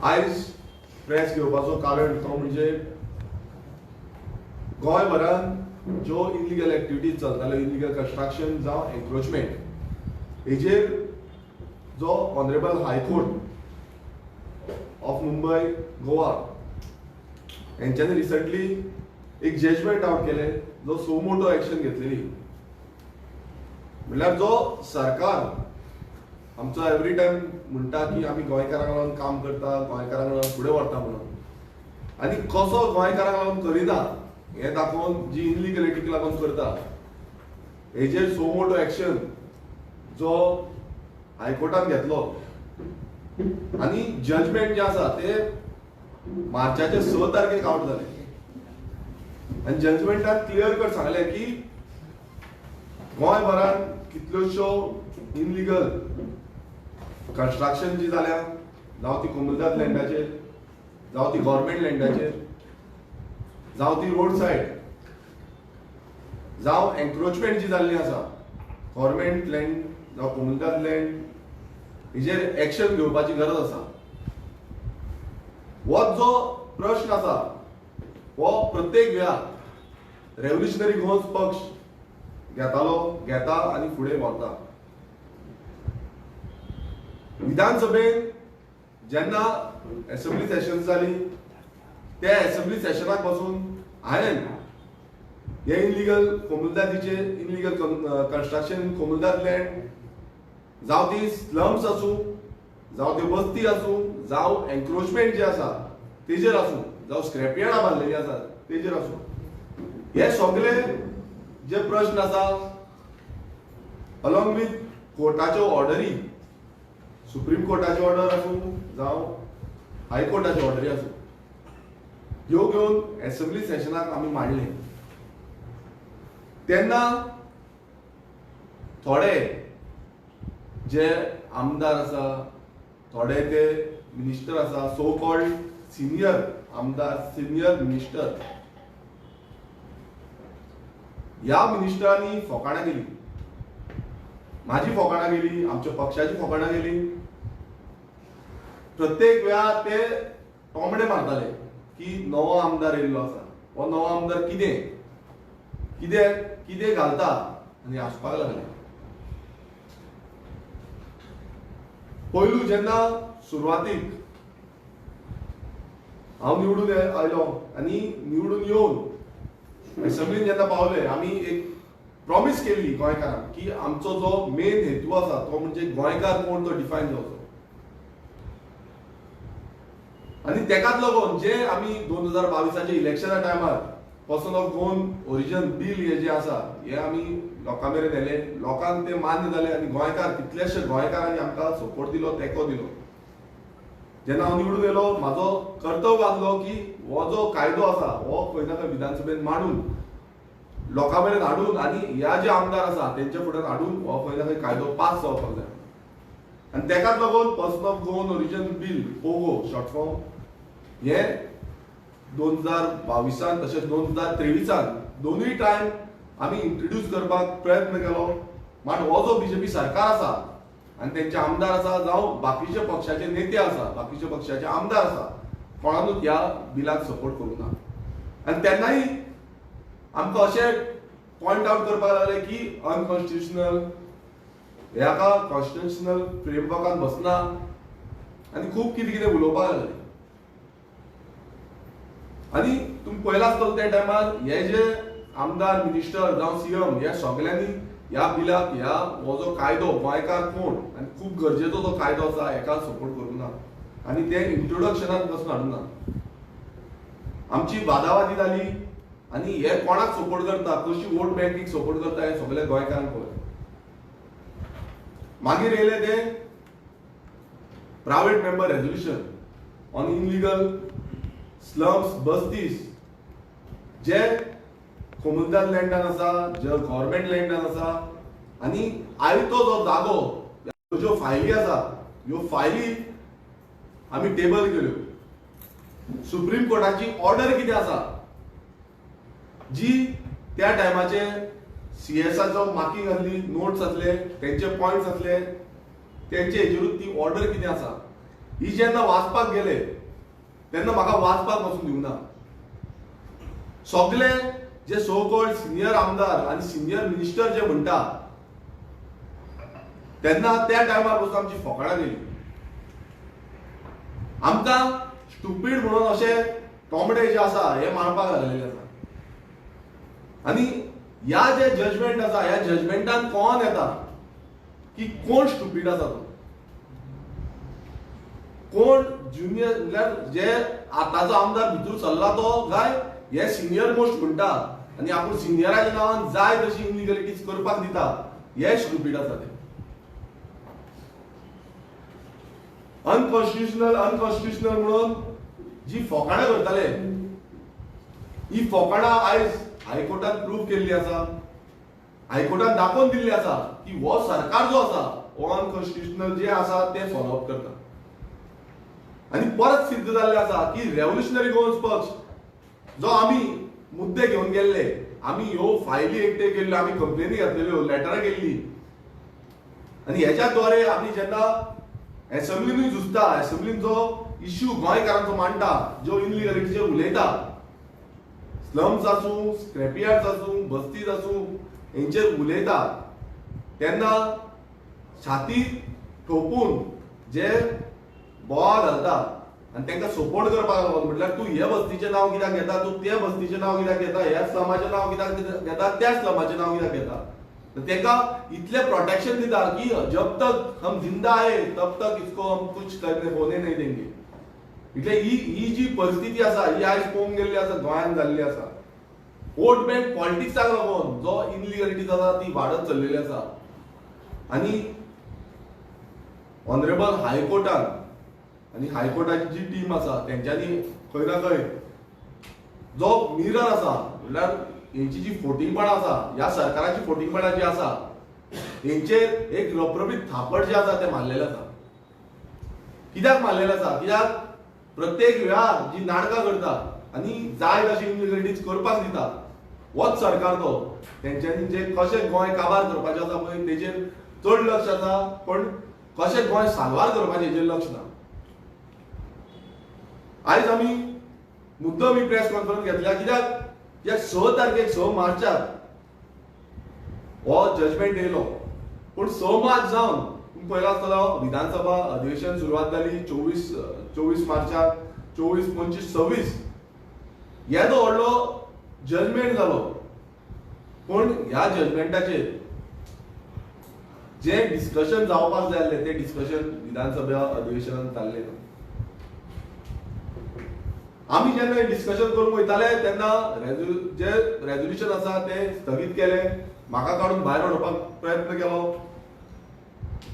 आयज प्रेस घेवपाचो कारण तो म्हणजे गोंयभरान ज्यो इलिगल एक्टिविटीज चलताल्यो, इलिगल कन्स्ट्रक्शन जावं एन्क्रोचमेंट, हेजेर जो honourable high court of Mumbai Goa यांच्यानी रिसंटली एक जजमेंट आउट केले, जो सो मोटो एक्शन घेतलेली. म्हणल्यार जो सरकार आमचो एवरी टाइम म्हणटा की आमी गोंयकारांक लागून काम करता, गोंयकारांक लागून फुडें व्हरता म्हणून, आनी कसो गोंयकारांक लागून करिना हें दाखोवन जी इनलिगलिटीक लागून करता हेजेर सो मोटो एक्शन जो हायकोर्टान घेतलो. आनी जजमेंट जे आसा ते मार्चाचे 6 तारखेक आउट जाले. आनी जजमेंटान क्लियर कट सांगले की गोंयभरान कितल्योशो इनलिगल कन्स्ट्रक्शन जी जाल्या, जावं ती कोमुलदाद लँडाचेर, जावं ती गव्हर्मेंट लँडाचेर, जावं ती रोड सायड, जावं एन्क्रोचमेंट जी जाल्ली आसा गव्हर्मेंट लँड जावं कोमुलदाद लँड, हेजेर एक्शन घेवपाची गरज आसा. हो जो प्रश्न आसा हो प्रत्येक वेळार रेव्होल्युशनरी गोंस पक्ष घेता आनी फुडें व्हरता. विधानसभेन जेन्ना असेंब्ली सेशन्स जाली, त्या असेंब्ली सेशनाक पासून हांवें हे इलिगल कोमुलदादीचे इलिगल कन्स्ट्रक्शन कोमुलदाद लँड, जावं ती स्लम्स आसूं, जावं त्यो बस्ती आसूं, जावं एन्क्रोचमेंट जे आसा तेजेर आसूं, जावं स्क्रॅपयार्डां बांदलेलीं आसा तेजेर आसूं, हे सगळे जे प्रश्न आसा अलॉंग विथ कोर्टाच्यो ऑर्डरी, सुप्रीम कोर्टाची ऑर्डर आसूं जावं हायकोर्टाची ऑर्डरी आसूं, ह्यो घेवन असेंब्ली सेशनाक आमी मांडले. तेन्ना थोडे जे आमदार आसा, थोडे ते मिनिस्टर आसा, सो कॉल्ड सिनियर आमदार, सिनियर मिनिस्टर, ह्या मिनिस्टरांनी फकाणां केली. माझी फकाणां गेली, आमच्या पक्षाची फकाणां गेली. प्रत्येक वेळार ते टोमडे मारताले की नवो आमदार येयल्लो आसा, हो नवो आमदार कितें कितें कितें घालता, आनी हांसपाक लागले. पयलू जेन्ना सुरवातीक हांव निवडून आयलो आनी निवडून येवन असेंब्लीन जेन्ना पावले, आमी एक प्रॉमिस केल्ली गोंयकारांक की आमचो जो मेन हेतू आसा तो म्हणजे गोंयकार कोण तो डिफायन जावचो. आनी तेकाच लागून जे आमी 2022च्या इलेक्शना टायमार person of Goan origin bill हे जे आसा हे आमी लोकां मेरेन व्हेले, लोकांक ते मान्य जाले आनी गोंयकार कितलेशे गोंयकारांनी आमकां सपोर्ट दिलो, तेंको दिलो. जेन्ना हांव निवडून येयलो, म्हाजो कर्तव्य आसलो की हो जो कायदो आसा हो खंय ना खंय विधानसभेन मांडून लोकां मेरेन हाडून आनी ह्या जे आमदार आसा तेंच्या फुड्यान हाडून हो खंय ना खंय कायदो पास जावपाक जाय. आनी तेकाच लागून person of Goan origin bill Pogo short form हे 2022 तशेंच 2023 दोनूय टायम आमी इंट्रोड्यूस करपाक प्रयत्न केलो. मात हो जो बीजेपी सरकार आसा आनी तेंचे आमदार आसा जावं बाकीचे पक्षाचे नेते आसा, बाकीचे पक्षाचे आमदार आसा, कोणानूच ह्या बिलाक सपोर्ट करूंक ना. आनी तेन्नाय आमकां अशें पॉयंट आउट करपाक लागले की अनकॉन्स्टिट्युशनल, ह्याका कॉन्स्टिट्युशनल फ्रेमवर्कान बसना आनी खूब कितें कितें उलोवपाक लागले. आनी तुमी पळयलां आसतलो त्या टायमार हे जे आमदार, मिनिस्टर जावं सीएम ह्या सगळ्यांनी ह्या बिलाक, ह्या हो जो कायदो गोंयकार कोण आनी खूब गरजेचो जो कायदो आसा हेका सपोर्ट करूंक ना आनी ते इंट्रोडक्शनाक पासून हाडूंक ना. आमची वादावादी जाली आनी हे कोणाक सपोर्ट करता, कशी वोट बँकीक सपोर्ट करता हे सगळे गोंयकारांक कळ्ळें. मागीर येयले ते private member resolution on illegal slums, बस्तीज जे कोमुलदाद लँडान आसा, जे गव्हर्मेंट लँडान आसा, आनी आयतो जो जागो, ज्यो फायली आसा ह्यो फायली आमी टेबल केल्यो. सुप्रीम कोर्टाची ऑर्डर कितें आसा जी त्या टायमाचे सीएसआरचो मार्किंग आसली, नोट्स आसले, तेंचे पॉइंट्स आसले, तेंचे हेजेरूच ती ऑर्डर कितें आसा ही जेन्ना वाचपाक गेले तेन्ना म्हाका वाचपाक वचून दिवना. सगळे जे सो कॉल्ड सिनियर आमदार आणि सिनियर मिनिस्टर जे म्हणटा तेन्ना त्या टायमार पासून आमची फकाणां गेली. आमकां स्टुपीड म्हणून अशे टोमडे जे आसा हे मारपाक घाललेले आसा. आणि ह्या जे जजमेंट आसा ह्या जजमेंटान कोण येता की कोण स्टुपीड आसा तो, कोण ज्युनियर म्हणल्यार जे आताचो आमदार भितूर सरला तो काय हे सिनियर मोस्ट म्हणटा आणि आपूण सिनियराच्या नांवान जाय तशी इनलिगलिटीज करपाक दिता, हे स्टुपीड आसा ते. अनकॉन्स्टिट्युशनल म्हणून जी फकाणां करताले ही फकाणां आयज हायकोर्टान प्रूव्ह केल्ली आसा. हायकोर्टान दाखोवन दिल्ली आसा की हो सरकार जो आसा हो अनकॉन्स्टिट्युशनल जे आसा ते फॉलोअप करता. आणि परत सिद्ध जाल्ले आसा की रेव्होल्युशनरी गोवन्स पक्ष जो आमी मुद्दे घेऊन गेल्ले, आमी ह्यो फायली एकटे केल्ल्यो, आमी कंप्लेनी घातलेल्यो, लेटरां केल्ली आणि ह्याच्याद्वारे आमी जेन्ना असेंब्लीनूय झुजता, असेंब्लीन जो इश्यू गोंयकारांचो मांडटा, जो इनलिगलिटीचेर उलयता, स्लम्स आसूं, स्क्रॅपयार्ड्स आसूं, बस्तीज आसूं, हेंचेर उलयता तेन्ना छाती ठोपून जे बोवाळ घालता आणि तांकां सपोर्ट करपाक लागून म्हटल्यार तूं हे बस्तीचें नांव कित्याक घेता, तूं त्या बस्तीचें नांव कित्याक घेता, ह्या स्लमाचें नांव कित्याक घेता, त्या स्लमाचें नांव कित्याक घेता, तेका इतले प्रोटेक्शन दिता की जब तक हम जिंदा है तब तक इसको हम कुछ करने होने नहीं देंगे. इतले ही जी परिस्थिती आसा ही आयज पळोवंक गेल्ली आसा, गोंयांत जाल्ली आसा. वोट बँक पॉलिटिक्साक लागून जो इनलिगलिटीज आसा ती वाडत चल्लेली आसा. आणि ऑनरेबल हायकोर्टान आणि हायकोर्टाची जी टीम आसा तेंच्यांनी खंय ना खंय जो मिरर आसा म्हणल्यार हेंची जी फोटिंगपणां आसा, ह्या सरकाराची फोटिंगपणां जी आसा हेंचेर एक रप्रबीत थापड जे आसा ते मारलेले आसा. कित्याक मारलेले आसा? कित्याक प्रत्येक वेळार जी नाटकां करता आनी जाय तशी इनलिगलिटीज करपाक दिता होच सरकार तो. तेंच्यांनी जे कशें गोंय काबार करपाचें आसा पळय तेजेर चड लक्ष आसा, पण कशें गोंय साल्वार करपाचें हेजेर लक्ष ना. आयज आमी मुद्दम ही प्रेस कॉन्फरन्स घेतल्या कित्याक 6 तारखेक 6 मार्चाक हो जजमेंट येयलो, पूण 6 मार्च जावन तुम्ही पळयला आसतलो विधानसभा अधिवेशन सुरवात जाली 24 मार्चाक, 24, 25, 26 येदो व्हडलो जजमेंट जालो. पूण ह्या जजमेंटाचेर जे डिस्कशन जावपाक जाय आसलें ते डिस्कशन विधानसभा अधिवेशनांत जाल्लें ना. आमी जेन्ना डिस्कशन करूंक वयताले तेन्ना जे रेझोल्युशन आसा ते स्थगीत केले, म्हाका काडून भायर उडोवपाक प्रयत्न केलो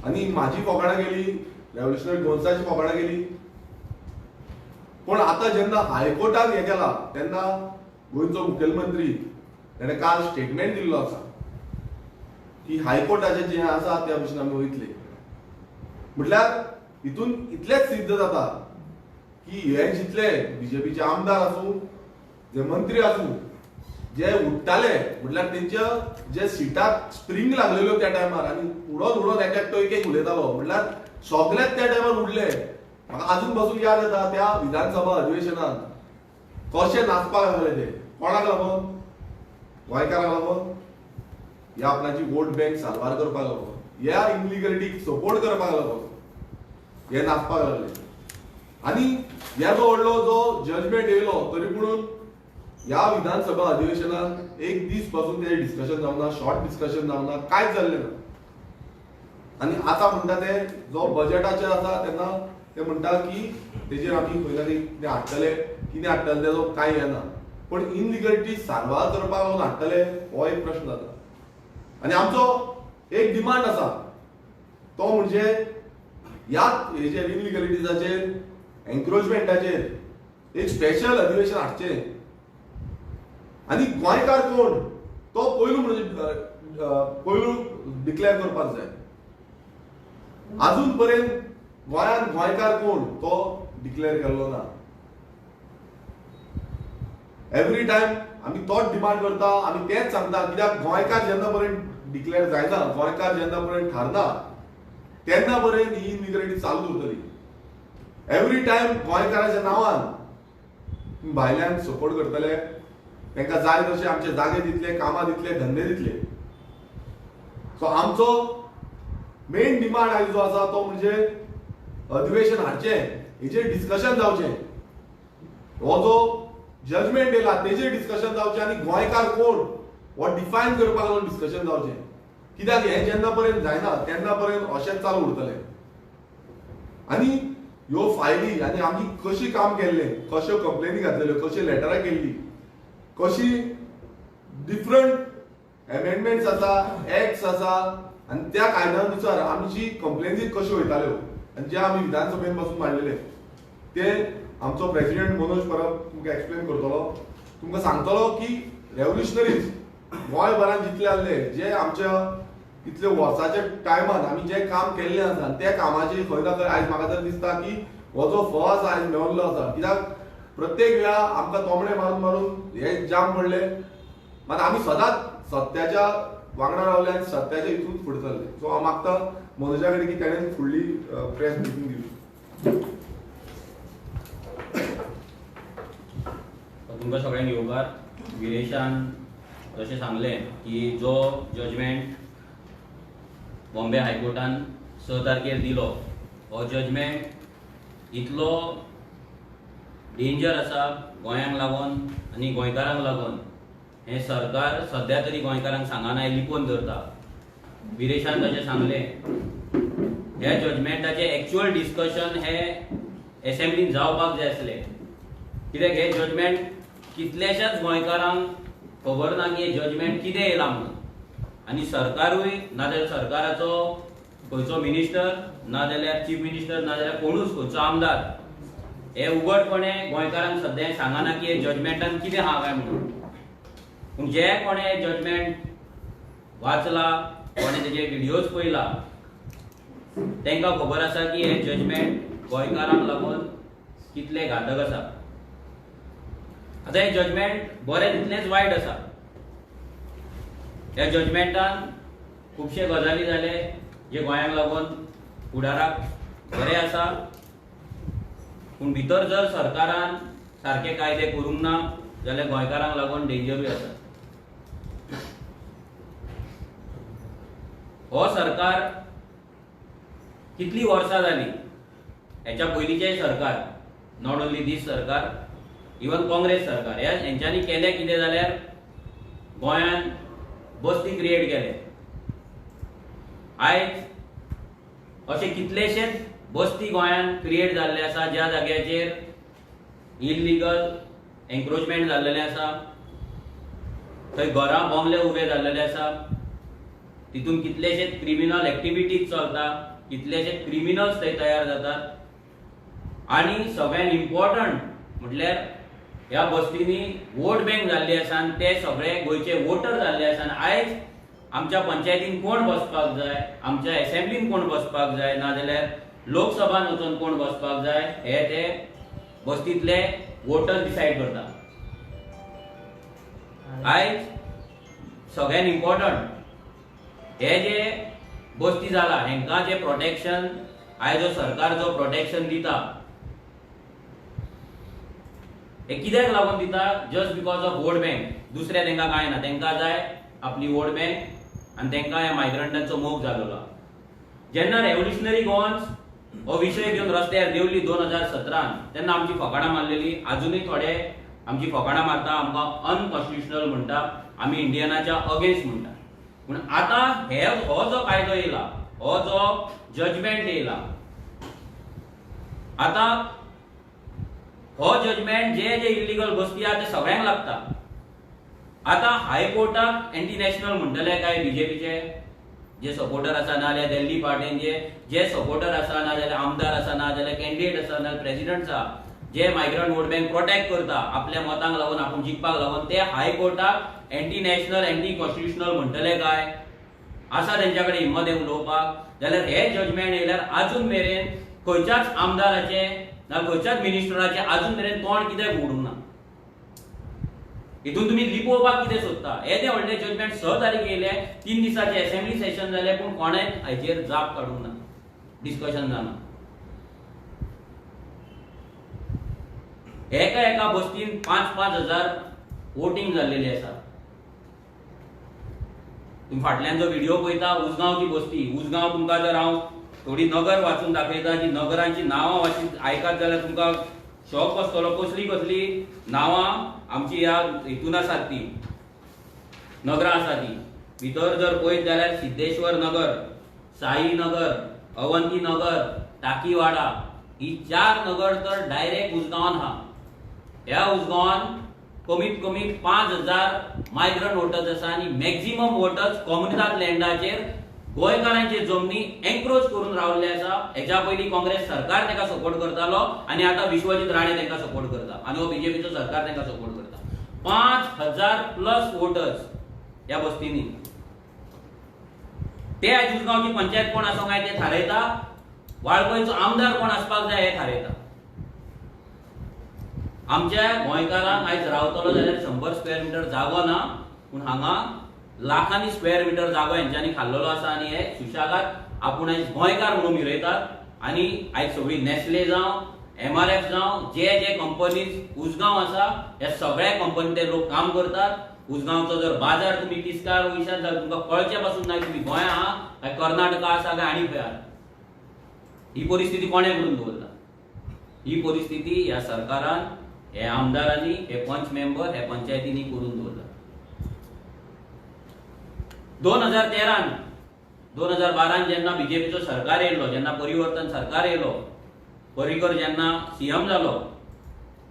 आणि माझी फकाणां गेली, रेव्होल्युशनरी गोवन्साची फकाणां गेली. पण आता जेन्ना हायकोर्टान हे केला तेन्ना गोंयचो मुखेलमंत्री ताणें काल स्टेटमेंट दिल्लो आसा की हायकोर्टाचें जें आसा त्या भशेन आमी वयतले. म्हटल्यार हितून इतलेंच सिद्ध जाता की हे जितले बीजेपीचे आमदार आसूं, जे मंत्री आसूं, जे उठताले म्हटल्यार तेंच्या जे सिटाक स्प्रिंग लागलेल्यो त्या टायमार आनी उडोन एकटो एक उलयतालो म्हटल्यार सगळेच त्या टायमार उडले. म्हाका अजून पासून याद येता त्या विधानसभा अधिवेशनात कशे नाचपाक लागले ते. कोणाक लागून? गोंयकारांक लागून, ह्या आपणाची वोट बँक साल्वार करपाक लागून, ह्या इनलिगलिटीक सपोर्ट करपाक लागून हे नाचपाक लागले. आणि ह्याचो व्हडलो जो जजमेंट येयलो तरी पूण ह्या विधानसभा अधिवेशनात एक दीस पासून ते डिस्कशन जावना, शॉर्ट डिस्कशन जावना, कांयच जाल्लें ना. आणि आता म्हणटा ते जो बजेटाचेर आसा तेन्ना ते म्हणटा की तेजेर आमी खंय ना कितें हाडटले, कितें हाडटले तेजो कांय येना. पण इनलिगलिटी साल्वार करपाक लागून हाडटले हो एक प्रश्न जाता. आणि आमचो एक डिमांड आसा तो म्हणजे ह्या हेचेर इनलिगलिटीजाचेर, एन्क्रोचमेंटाचेर एक स्पेशल अधिवेशन हाडचें. आणि गोंयकार कोण तो पयलू डिक्लेअर करपाक जाय. अजून पर्यंत गोंयांत गोंयकार कोण तो डिक्लेअर केल्लो ना. एवरी टायम आमी तोच डिमांड करता, आमी तेच सांगता. कित्याक गोंयकार जेन्ना पर्यंत डिक्लेअर जायना, गोंयकार जेन्ना पर्यंत थारना तेन्ना पर्यंत ही इनलिगलिटी चालूच उरतली. एवरी टाइम गोंयकाराच्या नांवान भायल्यान सपोर्ट करतले, तांकां जाय तशे आमचे जागे दितले, कामां दितले, धंदे दितले. सो आमचो मेन डिमांड आयज जो आसा तो म्हणजे अधिवेशन हाडचें, हेचेर डिस्कशन जावचें. हो जो जजमेंट येयला तेचेर डिस्कशन जावचें आनी गोंयकार कोण हो डिफायन करपाक लागून डिस्कशन जावचें. कित्याक हें जेन्ना पर्यंत जायना तेन्ना पर्यंत अशेंच चालू उरतलें. आनी ह्यो फायली आनी आमी कशी काम केल्लें, कश्यो कंप्लेनी घातलेल्यो, कशी लेटरां केल्ली, कशी डिफरंट एमेंडमेंट्स आसा, एक्ट्स आसा आनी त्या कायद्यानुसार आमची कंप्लेनी कश्यो वयताल्यो आनी जे आमी विधानसभेन पासून मांडलेले ते आमचो प्रेसिडेंट मनोज परब तुमकां एक्सप्लेन करतलो. तुमकां सांगतलो की रेव्होल्युशनरीज गोंयभरांत जितले आहले, जे आमच्या इतले वर्साच्या टायमान आमी जे काम केल्लें आसा त्या कामाची खंय ना खंय आयज म्हाका तर दिसता की हो जो फळ आसा आयज मेळिल्लो आसा. कित्याक प्रत्येक वेळा आमकां तोमणे मारून मारून हे जाम पडले, मात आमी सदांच सत्याच्या वांगडा रावले आनी सत्याच्या हितून फुडें चल्ले. सो हांव मागता मनोजा कडेन की ताणें फुडली प्रेस मिटींग दिवची. तुमकां सगळ्यांक येवकार. विरेशान जशें सांगलें की जो जजमेंट बॉम्बे हायकोर्टान 6 तारखेर दिलो, हो जजमेंट इतलो डेंजर आसा गोंयांक लागून आनी गोंयकारांक लागून. हें सरकार सद्या तरी गोंयकारांक सांगना, लिपोवन धरता. विरेशान जशें सांगलें ह्या जजमेंटाचें एक्चुअल डिस्कशन हे एसेंब्लीन जावपाक जाय आसलें. कित्याक हे जजमेंट कितल्याशाच गोंयकारांक खबर ना की हे जजमेंट कितें येयला म्हणून. आनी सरकारूय नाजाल्यार सरकाराचो खंयचो मिनिस्टर नाजाल्यार चीफ मिनिस्टर नाजाल्यार कोणूच खंयचो आमदार हे उगडपणे गोंयकारांक सद्या सांगना की हे जजमेंटान कितें आहा काय म्हणून. पूण जे कोणे हे जजमेंट वाचला, कोणे तेजे व्हिडियोज पळयला, तांकां खबर आसा की हे जजमेंट गोंयकारांक लागून कितले घातक आसा. आतां हे जजमेंट बरें तितलेंच वायट आसा. ह्या जजमेंटान खुबशे गजाली जाले जे गोंयांक लागून फुडाराक बरें आसा, पूण भितर जर सरकारान सारके कायदे करूंक ना जाल्यार गोंयकारांक लागून डेंजरूय आसा. हो सरकार कितली वर्सां जाली, हेच्या पयलींचेय सरकार, नॉट ओन्ली दीस सरकार, इवन काँग्रेस सरकार, हेंच्यांनी केलें कितें जाल्यार गोंयांत बस्ती क्रिएट केले. आयज अशे कितलेशेच बस्ती गोंयांत क्रिएट जाल्ले आसा ज्या जाग्याचेर इल्लीगल एन्क्रोचमेंट जाल्लेले आसा, थंय घरां बंगले उबे जाल्लेले आसा, तितून कितलेशेच क्रिमिनल एक्टिविटीज चलता, कितलेशेच क्रिमिनल्स थंय तयार जातात. आनी सगळ्यात इम्पॉर्टंट म्हटल्यार ह्या बस्तींनी वोट बँक जाल्ली आसा आनी ते सगळे गोंयचे वोटर जाल्ले आसा. आनी आयज आमच्या पंचायतीन कोण बसपाक जाय, आमच्या एसेंब्लीन कोण बसपाक जाय, नाजाल्यार लोकसभान वचून कोण बसपाक जाय, हे ते बस्तींतले वोटर डिसायड करता. आयज सगळ्यात इम्पॉर्टंट हे जे बस्ती जाला हेंकां जे प्रोटेक्शन आयज जो सरकार जो प्रोटेक्शन दिता, हे कित्याक लागून दिता? Just because of vote bank. दुसरे तांकां कांय ना, तांकां जाय आपली वोट बँक आनी तांकां ह्या मायग्रंटांचो मोग जाल्लो. जेन्ना रेव्होल्युशनरी गोवन्स हो विशय घेवन रस्त्यार देवली 2017 तेन्ना आमची फकाणां मारलेली. आजुनूय थोडे आमची फकाणां मारता, आमकां अनकॉन्स्टिट्युशनल म्हणटा, आमी इंडियनाच्या अगेन्स्ट म्हणटा. पूण आतां हो जो कायदो येयला, हो जो जजमेंट येयला, आतां हो जजमेंट जे जे इल्लीगल बस्ती आहा ते सगळ्यांक लागता. आतां हायकोर्टाक एंटी नॅशनल म्हणटले काय बीजेपीचे जे सपोर्टर आसा, नाजाल्यार दिल्ली पार्टीन जे सपोर्टर आसा, नाजाल्यार आमदार आसा, नाजाल्यार कॅन्डिडेट आसा, नाजाल्यार प्रेसिडेंट आसा, जे मायग्रंट वोट बँक प्रोटेक्ट करता आपल्या मतांक लागून, आपूण जिखपाक लागून, ते हायकोर्टाक एंटी नॅशनल एंटी कॉन्स्टिट्युशनल म्हणटले काय? आसा तेंच्या कडेन हिम्मत येवन उलोवपाक? जाल्यार हे जजमेंट येयल्यार आजून मेरेन खंयच्याच आमदाराचे ना खंयच्याच मिनिस्टराचे आजून मेरेन तोंड कित्याक उगडूंक ना? हितून तुमी लिपोवपाक कितें सोदता? येदे व्हडले जजमेंट 6 तारीख येयले, 3 दिसाचे असेंब्ली सेशन जाले, पूण कोणें हाचेर जाप काडूंक ना, डिस्कशन जाना. एका बस्तीन 5,000 वोटिंग जाल्लेली आसा. तुम्ही फाटल्यान जो व्हिडिओ पळयता उसगांवची बस्ती, उसगांव तुमकां जर हांव थोडी नगर वाचून दाखयता जी नगरांची नांवां वाचून आयकात जाल्यार तुमकां शॉक बसतलो. कसली नांवां आमची ह्या हितून आसात ती नगरां आसा ती. भितर जर पळयत जाल्यार सिद्धेश्वर नगर, साई नगर, अवंती नगर, टाकीवाडा ही 4 नगर तर डायरेक्ट उसगांवान आहा. ह्या उसगांवान कमीत कमी 5,000 मायग्रंट वोटर्स आसा आणि मॅक्झिमम वोटर्स कम्युनिदाद लँडाचेर गोंयकारांचे जमनी एन्क्रोच करून रावल्ले आसा. हेच्या पयलीं काँग्रेस सरकार ताका सपोर्ट करतालो आणि आता विश्वजीत राणे तांकां सपोर्ट करता आणि हो बीजेपीचो सरकार तांकां सपोर्ट करता. 5,000 प्लस वोटर्स ह्या बस्तींनी. ते आज उसगांवची पंचायत कोण आसूंक जाय ते थारयता, वाळपयचो आमदार कोण आसपाक जाय हे थारयता. आमच्या गोंयकारांक आयज रावतलो जाल्यार 100 स्क्वेअर मिटर जागो ना, पूण हांगा लाखांनी स्क्वेअर मिटर जागो हेंच्यांनी खाल्लेलो आसा आणि हे सुशागाद आपूण आयज गोंयकार म्हणून मिरयतात. आणि आयज सगळी नेस्ले जावं, MRF जावं, जे कंपनीज उसगांव आसा ह्या सगळ्या कंपनी ते लोक काम करतात. उसगांवचो जर बाजार तुम्ही तिस्कार वयशात जाल्यार तुमकां कळचें पासून ना तुम्ही गोंया आहा काय कर्नाटका आसा काय आनी खंय आहा. ही परिस्थिती कोणे करून दवरला? ही परिस्थिती ह्या सरकारान, हे आमदारांनी, हे पंच मेंबर, हे पंचायतींनी करून दवरला. 2012 जेन्ना बीजेपीचो सरकार येयलो, जेन्ना परिवर्तन सरकार येयलो, पर्रीकर जेन्ना सीएम जालो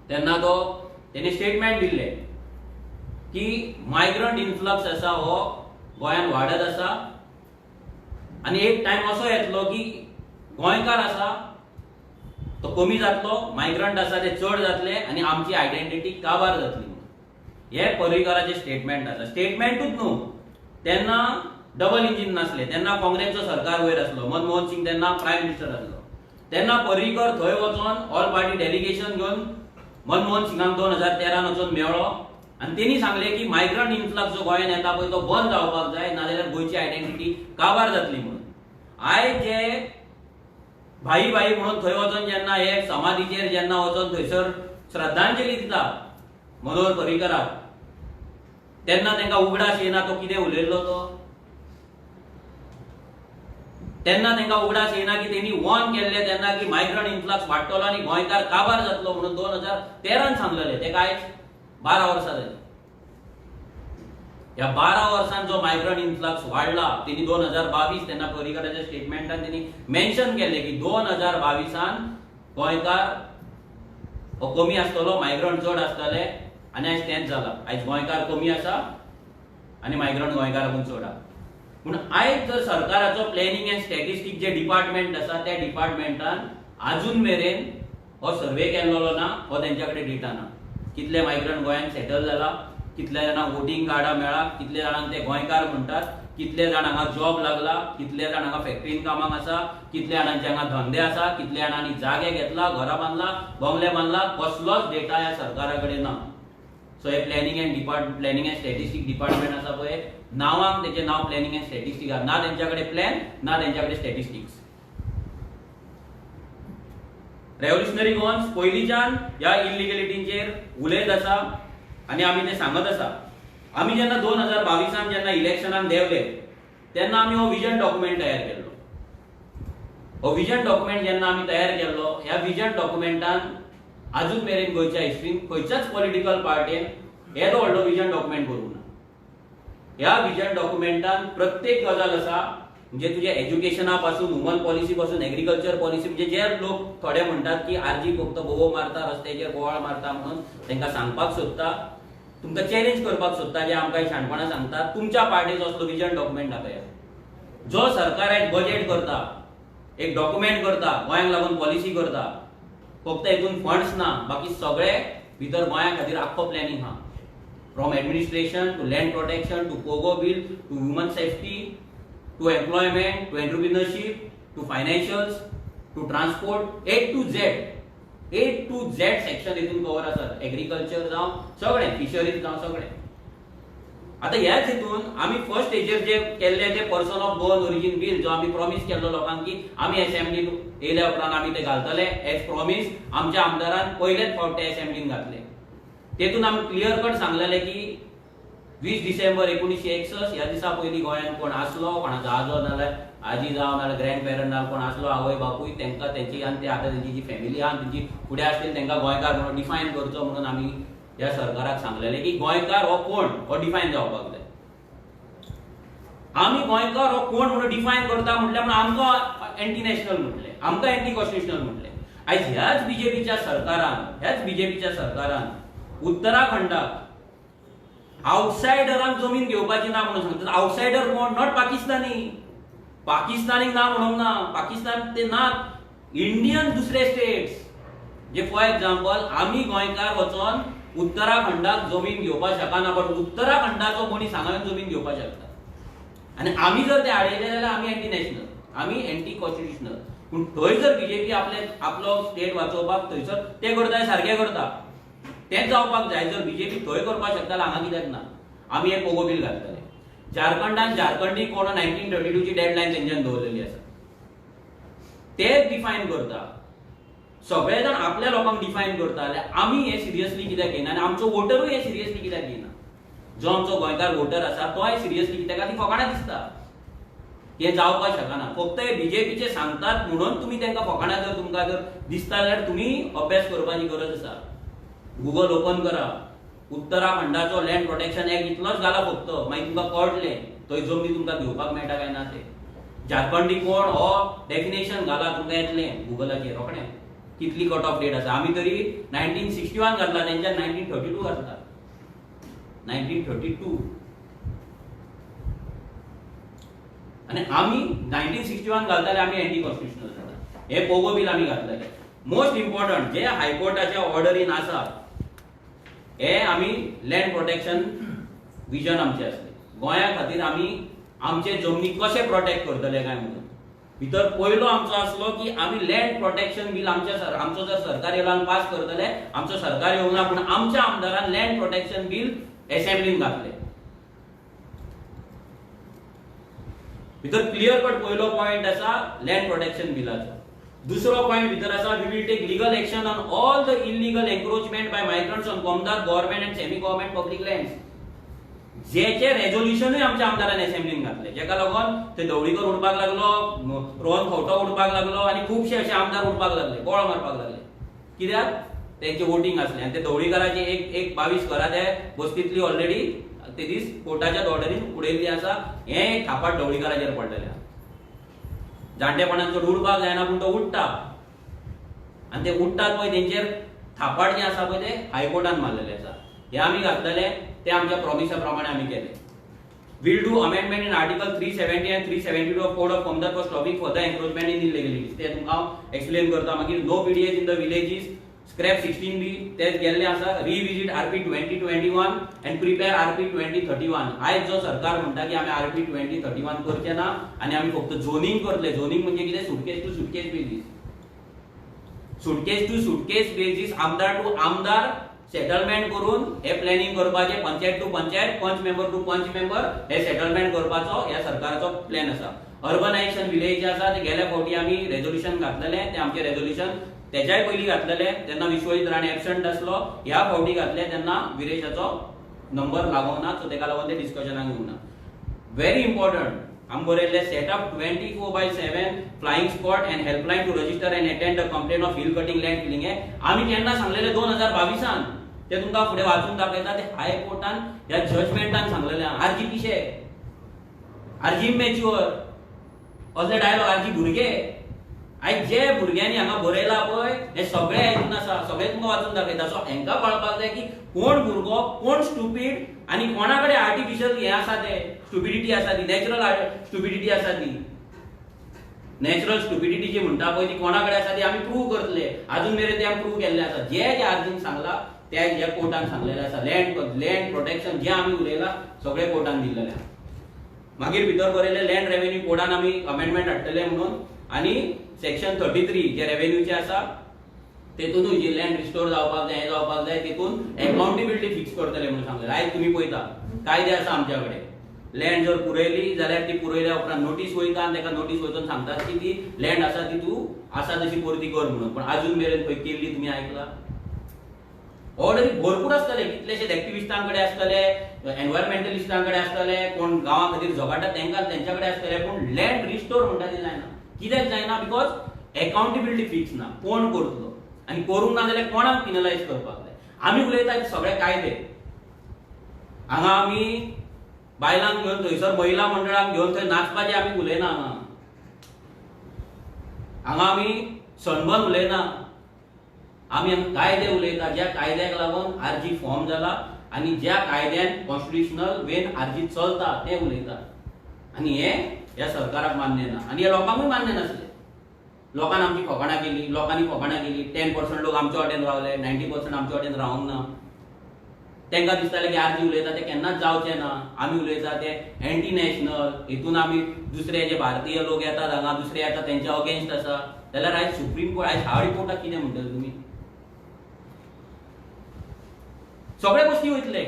तेन्ना तेणी स्टेटमेंट दिल्ले की मायग्रंट इन्फ्लक्स आसा हो गोंयान वाडत आसा आणि एक टाइम असो येतलो की गोंयकार आसा तो कमी जातलो, मायग्रंट आसा ते चड जातले आणि आमची आयडेंटिटी काबार जातली. हे पर्रीकराचे स्टेटमेंट आसा. स्टेटमेंटूच न्हू, तेन्ना डबल इंजिन नासले, तेन्ना काँग्रेसचो सरकार वयर आसलो, मनमोहन सिंग तेन्ना प्रायम मिनिस्टर आसलो. तेन्ना पर्रीकर थंय वचून ऑल पार्टी डेलिगेशन घेवन मनमोहन सिंगाक 2013 वचून मेळ्ळो आणि तेणी सांगले की मायग्रंट इन्फ्लक्स जो गोंयान येता पळय तो बंद जावपाक जाय, नाजाल्यार गोंयची आयडेंटिटी काबार जातली म्हणून. आयज जे भाई म्हणून थंय वचून जेन्ना हे समाधीचेर जेन्ना वचून थंयसर श्रद्धांजली दिता मनोहर पर्रीकराक, तेन्ना तांकां उगडास येना तो कितें उलयल्लो तो. तेन्ना तांकां उगडास येना की तेणी वॉर्न केल्ले तेन्ना की मायग्रंट इन्फ्लक्स वाडटलो आनी गोंयकार काबार जातलो म्हणून 2013 सांगलेले. तेका आयज 12 वर्सां जाली. ह्या 12 वर्सांत जो मायग्रंट इन्फ्लक्स वाडला तेणी 2022 तेन्ना पर्रीकराच्या स्टेटमेंटान तेणी मेन्शन केले की 2022 गोंयकार हो कमी आसतलो, मायग्रंट चड आसतले आणि आयज तेंच जाला. आयज गोंयकार कमी आसा आणि मायग्रंट गोंयकारांकून चड आसा. पूण आयज जर सरकाराचो प्लॅनिंग एंड स्टॅटिस्टिक्स जे डिपार्टमेंट आसा त्या डिपार्टमेंटान अजून मेरेन हो सर्वे केल्लो ना, हो तेंच्या कडेन डेटा ना. कितले मायग्रंट गोंयान सेटल जाला, कितले जाणांक वोटिंग कार्डां मेळ्ळा, कितले जाणांक ते गोंयकार म्हणटात, कितले जाण हांगा जॉब लागला, कितले जाण हांगा फॅक्टरीन कामाक आसा, कितले जाणांचे हांगा धंदे आसा, कितले जाणांनी जागे घेतला, घरां बांदला, बंगले बांदला, कसलोच डेटा ह्या सरकारा कडेन ना. सो हे प्लॅनिंग एंड स्टॅटिस्टिक्स डिपार्टमेंट आसा पळय, नांवांक तेचे नांव प्लॅनिंग एंड स्टॅटिस्टिक्स आहा, ना तेंच्या कडेन प्लॅन ना तेंच्या कडेन स्टॅटिस्टिक्स. रेव्होल्युशनरी गोवन्स पयलींच्यान ह्या इलिगॅलिटींचेर उलयत आसा आणि आमी ते सांगत आसा. आमी जेन्ना 2022 जेन्ना इलेक्शनान देंवले तेन्ना आमी हो विजन डॉक्युमेंट तयार केल्लो. हो विजन डॉक्युमेंट जेन्ना आमी तयार केल्लो, ह्या विजन डॉक्युमेंटान अजून मेरेन गोंयच्या हिस्ट्रीन खंयच्याच पॉलिटिकल पार्टीन येदो व्हडलो विजन डॉक्युमेंट करूंक ना. ह्या विजन डॉक्युमेंटान प्रत्येक गजाल आसा, म्हणजे तुझे एज्युकेशना पासून, वुमन पॉलिसी पासून, एग्रीकल्चर पॉलिसी, म्हणजे जे लोक थोडे म्हणतात की आरजी फक्त बोबो मारता, रस्त्याचेर बोवाळ मारता म्हणून तांकां सांगपाक सोदता, तुमकां चॅलेंज करपाक सोदता, जे आमकां शाणपणां सांगतात. तुमच्या पार्टीचो असलो विजन डॉक्युमेंट दाखया. जो सरकार आयज बजेट करता, एक डॉक्युमेंट करता, गोंयांक लागून पॉलिसी करता, फक्त हितून फंड्स ना, बाकी सगळे भितर गोंया खातीर आख्खो प्लॅनिंग आहा. From administration to land protection to POGO bill to human safety to employment to entrepreneurship to financials to transport, A to Z section हितून कवर आसात. एग्रीकल्चर जावं सगळे, फिशरीज जावं सगळे. आता ह्याच हितून आम्ही फर्स्ट स्टेजर जे केल्ले ते person of Goan origin bill जो आम्ही प्रॉमिस केल्लो लोकांक की आम्ही असेंब्लीन येयल्या उपरांत आम्ही ते घालतले एज प्रॉमिस आमच्या आमदारान पयलेच फावट ते असेंब्लीन घातले. तेतून आम्ही क्लियर कट सांगलेले की 20 डिसेंबर 1961 ह्या दिसा पयलीं गोंयांत कोण आसलो, कोणाचो आजो नाल्यार आजी जावं नाल्यार ग्रँड पेरंट नाल्यार कोण आसलो आवय बापूय तांकां तेंची आनी ते आतां तेंची जी फॅमिली आहा तेंची फुडें आसतील तांकां गोंयकार म्हणून डिफायन करचो म्हणून आमी ह्या सरकाराक सांगलेले की गोंयकार हो कोण हो डिफायन जावपाक जाय. आमी गोंयकार हो कोण म्हणून डिफायन करता म्हटल्यार आमकां एंटी नॅशनल म्हटले, आमकां एंटी कॉन्स्टिट्युशनल म्हटले. आयज ह्याच बीजेपीच्या सरकारान उत्तराखंडाक आउटसायडरांक जमीन घेवपाची ना म्हणून सांगतात. आउटसायडर कोण? नॉट पाकिस्तानीक ना म्हणूंक ना. पाकिस्तान ते नात, इंडियन दुसरे स्टेट्स जे फॉर एक्झाम्पल आमी गोंयकार वचोन उत्तराखंडाक जमीन घेवपाक शकना, बट उत्तराखंडाचो मनीस हांगा जमीन घेवपाक शकता. आनी आमी जर ते आडयले जाल्यार आमी एंटी नॅशनल, आमी एंटी कॉन्स्टिट्युशनल. पूण थंय जर बीजेपी आपलो स्टेट वाचोवपाक थंयसर ते करता सारखे करता, तें जावपाक जाय. जर बीजेपी थंय करपाक शकता हांगा कित्याक ना? आमी एक पोगो बील घातलेले. झारखंडी कोण 1932 ची डेडलायन तेंच्यान दवरलेली आसा, तेच डिफायन करता. सगळे जाण आपल्या लोकांक डिफायन करता जाल्यार आमी हे सिरियसली कित्याक घेयना आनी आमचो वोटरूय हे सिरियसली कित्याक घेयना? जो आमचो गोंयकार वोटर आसा तोय सिरियसली कित्याक? ती फकाणां दिसता. हे जावपाक शकना. फक्त हे बीजेपीचे सांगतात म्हणून तुमी तांकां फकाणां जर तुमकां जर दिसता जाल्यार तुमी अभ्यास करपाची गरज आसा. गुगल ओपन करा, उत्तराखंडाचो लँड प्रोटेक्शन एक्ट इतलोच घाला फक्त, मागीर तुमकां कळटलें थंय जमनी तुमकां घेवपाक मेळटा काय ना ते. झारखंडी कोण हो डेफिनेशन घाला, तुमकां येतलें गुगलाचेर रोखडें कितली कट ऑफ डेट आसा. आमी तरी 1961 घातला, तेंच्यान 1932 घातला. 1932 आनी आमी 1961 घालताले आमी एंटी कॉन्स्टिट्युशनल जाता. हे पोगो बील आमी घातलेले. मोस्ट इम्पॉर्टंट जे हायकोर्टाच्या ऑर्डरीन आसा हे आमी लँड प्रोटेक्शन विजन आमचे आसले. गोंया खातीर आमी आमचे जमनी कशे प्रोटेक्ट करतले काय म्हणून भितर पयलो आमचो आसलो की आमी लँड प्रोटेक्शन बील आमचो जर सरकार येयलो पास करतले, आमचो सरकार येवंक ना पूण आमच्या आमदारान लँड प्रोटेक्शन बील असेंब्लीन घातले. भितर क्लियर कट पयलो पॉइंट आसा लँड प्रोटेक्शन बिलाचो. दुसरो पॉइंट भितर आसा we will take legal action on all the illegal encroachment by migrants ऑन कॉमदार government and semi government public lands. जेचे रेझोल्युशनूय आमच्या आमदारान असेंब्लीन घातले, जेका लागून ते दवडीकर उडपाक लागलो, रोहन खंवटो उडपाक लागलो आनी खुबशे अशे आमदार उडपाक लागले, बोळ मारपाक लागले. कित्याक? तेंचे वोटिंग आसले आनी ते दवडीकराचे एक 22 घरां ते बस्तींतली ऑलरेडी ते दीस कोर्टाच्या ऑर्डरीन उडयल्ली आसा. हे एक थापाट दवडीकराचेर पडलेले आहा. जाणटेपणान चड उडपाक जायना पूण तो उडटा आनी ते उडटात पळय तेंचेर थापाट जे आसा पळय ते हायकोर्टान मारलेले आसा. हे आमी घातलेले, ते आमच्या प्रॉमिसा प्रमाणे आमी केले. We'll do amendment in Article 370 and 372 of Code of Comdar for stopping further encroachment in illegalities. ते तुमकां एक्सप्लेन करता. मागीर no PDAs in the villages, scrap 16B तेच गेल्ले आसा. Revisit RP 2021 and prepare RP 2031. आयज जो सरकार म्हणटा की आमी RP 2031 करचे ना आनी आमी फक्त झोनिंग करतले. झोनिंग म्हणजे कितें? Suitcase to suitcase basis. Suitcase to suitcase basis, आमदार टू आमदार सेटलमेंट करून हे प्लॅनिंग करपाचे, panchayat to panchayat, panch member to panch member हे सेटलमेंट करपाचो ह्या सरकारचो प्लॅन आसा. अर्बनायझेशन विलेज जे आसा ते गेल्या फावटी आमी रेझोल्युशन घातलेले, ते आमचे रेझोल्युशन तेच्याय पयलीं घातलेले तेन्ना विश्वजीत राणे एबसेंट आसलो. ह्या फावटी घातले तेन्ना विरेशाचो नंबर लागोंक ना, सो तेका लागून ते डिस्कशनाक येवंक ना. व्हेरी इम्पॉर्टंट आमी बरयल्ले set up 24/7 flying squad and helpline to register and attend the complaint of hill cutting land filling. हे आमी केन्ना सांगलेले 2022 ते तुमकां फुडें वाचून दाखयता. ते हायकोर्टान ह्या जजमेंटान सांगलेले आरजी पिशे, आरजी मॅच्युअर असले डायलॉग, आरजी भुरगे. आयज जे भुरग्यांनी हांगा बरयला पळय हे सगळे आयकून आसा, सगळे तुमकां वाचून दाखयता. सो हांकां कळपाक जाय की कोण भुरगो, कोण स्टुपीड आनी कोणा कडेन आर्टिफिशियल हे आसा ते स्टुपिडिटी आसा ती, नॅचरल स्टुपिडिटी आसा ती. नॅचरल स्टुपिडिटी जी म्हणटा पळय ती कोणा कडेन आसा ती आमी प्रूव करतले. अजून मेरेन ते आमी प्रूव केल्ले आसा. जे आर्जीन सांगला ते ह्या कोर्टान सांगलेले आसा. लँड प्रोटेक्शन जे आमी उलयला सगळे कोर्टान दिल्लेले आसा. मागीर भितर बरयले लँड रेव्हेन्यू कोडान आमी अमेंडमेंट हाडटले म्हणून, आनी सेक्शन 33 जे रेव्हेन्यूचे आसा तेतून जी लँड रिस्टोर जावपाक जाय, हें जावपाक जाय, तेतून अकाउंटेबिलिटी फिक्स करतले म्हणून सांगलें. आयज तुम्ही पळयता कायदे आसा आमच्या कडेन, लँड जर पुरयली जाल्यार ती पुरयल्या उपरांत नोटीस वयता आनी ताका नोटीस वचून सांगतात की ती लँड आसा ती तूं आसा तशी परती कर म्हणून. पण अजून मेरेन खंय केल्ली तुमी आयकला? ऑर्डरी भरपूर आसतले, कितलेशेच एक्टिविस्टां कडेन आसतले, एनवायरमेंटलिस्टां कडेन आसतले, कोण गांवा खातीर झगडटा तेंच्या कडेन आसतले, पूण लँड रिस्टोर म्हणटा ती जायना. कित्याक जायना? बिकॉज अकाउंटेबिलिटी फिक्स ना. कोण करतलो आनी करूंक ना जाल्यार कोणाक पिनलायज करपाक जाय. आमी उलयता सगळे कायदे, हांगा आमी बायलांक घेवन थंयसर महिला मंडळाक घेवन थंय नाचपाचें आमी उलयना. हांगा आमी सनबर्न उलयना, आमी कायदे उलयता, ज्या कायद्याक लागून आरजी फॉर्म जाला आनी ज्या कायद्यान कॉन्स्टिट्युशनल वेन आरजी चलता ते उलयता. आनी हे ह्या सरकाराक मान्य ना आनी हे लोकांकूय मान्य नासले. लोकांनी आमची फकाणां केली, लोकांनी फकाणां केली. 10% लोक आमच्या वाटेन रावले, 90% आमच्या वाटेन रावंक ना. तांकां दिसतालें की आरजी उलयता ते केन्नाच जावचें ना. आमी उलयता ते एंटी नॅशनल, हितून आमी दुसरे जे भारतीय लोक येतात हांगा, दुसरे येतात तेंच्या अगेन्स्ट आसा. जाल्यार आयज सुप्रीम कोर्ट, आयज हाय कोर्टाक कितें म्हणटले तुमी? सगळे गोष्टी वयतले.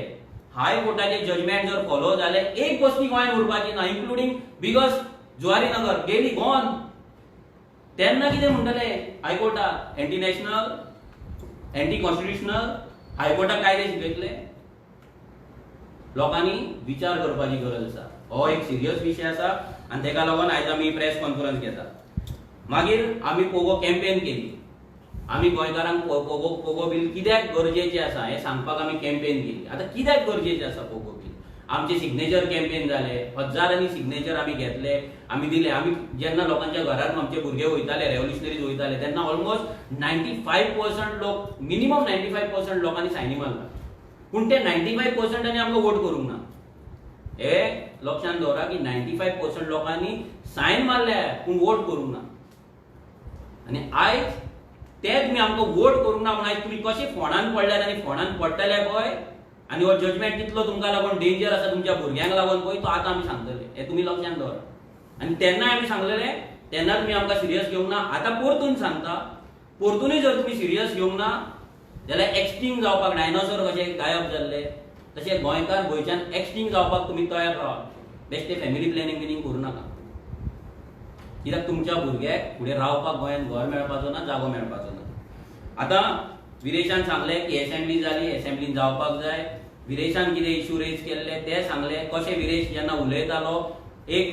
हाय कोर्टाचे जजमेंट जर फॉलो जाले एक गोष्टी गोंयांत उरपाची ना, इन्क्लुडींग बिगॉज जुवारी नगर गेली गोवन. तेन्ना कितें म्हणटले हायकोर्टाक? Anti national, anti constitutional. हायकोर्टाक कायदे शिकयतले? लोकांनी विचार करपाची गरज आसा. हो एक सिरियस विशय आसा आनी तेका लागून आयज आमी प्रेस कॉन्फरन्स घेतात. मागीर आमी पोगो कॅम्पेन केली. आमी गोंयकारांक पोगो बील कित्याक गरजेचें आसा हें सांगपाक आमी कॅम्पेन केली. आतां कित्याक गरजेचें आसा पोगो बील? आमचे सिग्नेचर कॅम्पेन जाले, हजारांनी सिग्नेचर आमी घेतले, आमी दिले. आमी जेन्ना लोकांच्या घरांत आमचे भुरगे वयताले, रेव्होल्युशनरीज वयताले, तेन्ना ऑलमोस्ट 95% लोक, मिनिमम 95% लोकांनी सायनी मारला. पूण ते 95%नी आमकां वोट करूंक ना. हे लक्षांत दवरा की 95% लोकांनी सायन मारल्या पूण वोट करूंक ना. आनी आयज ते तुमी आमकां वोट करूंक ना म्हणून आयज तुमी कशे फोंडान पडल्यात आनी फोंडान पडटले पळय, आनी हो जजमेंट कितलो तुमकां लागून डेंजर आसा तुमच्या भुरग्यांक लागून पळय, तो आतां आमी सांगतले. हे तुमी लक्षांत दवरा. आनी तेन्नाय आमी सांगलेले, तेन्ना तुमी आमकां सिरियस घेवंक ना. आतां परतून सांगता, परतूनय जर तुमी सिरियस घेवंक ना जाल्यार एक्सटिंक्ट जावपाक, डायनोसॉर कशे गायब जाल्ले तशे गोंयकार गोंयच्यान एक्सटिंक्ट जावपाक तुमी तयार रावा. बेश्टे फॅमिली प्लॅनिंग बिनिंग करूं नाका. कित्याक तुमच्या भुरग्याक फुडें रावपाक गोंयांत घर मेळपाचो ना, जागो मेळपाचो ना. आतां विरेशान सांगलें की एसेंब्ली जाली, एसेंब्लीन जावपाक जाय. विरेशान कितें इश्यू रेज केल्ले ते सांगलें. कशें विरेश जेन्ना उलयतालो, एक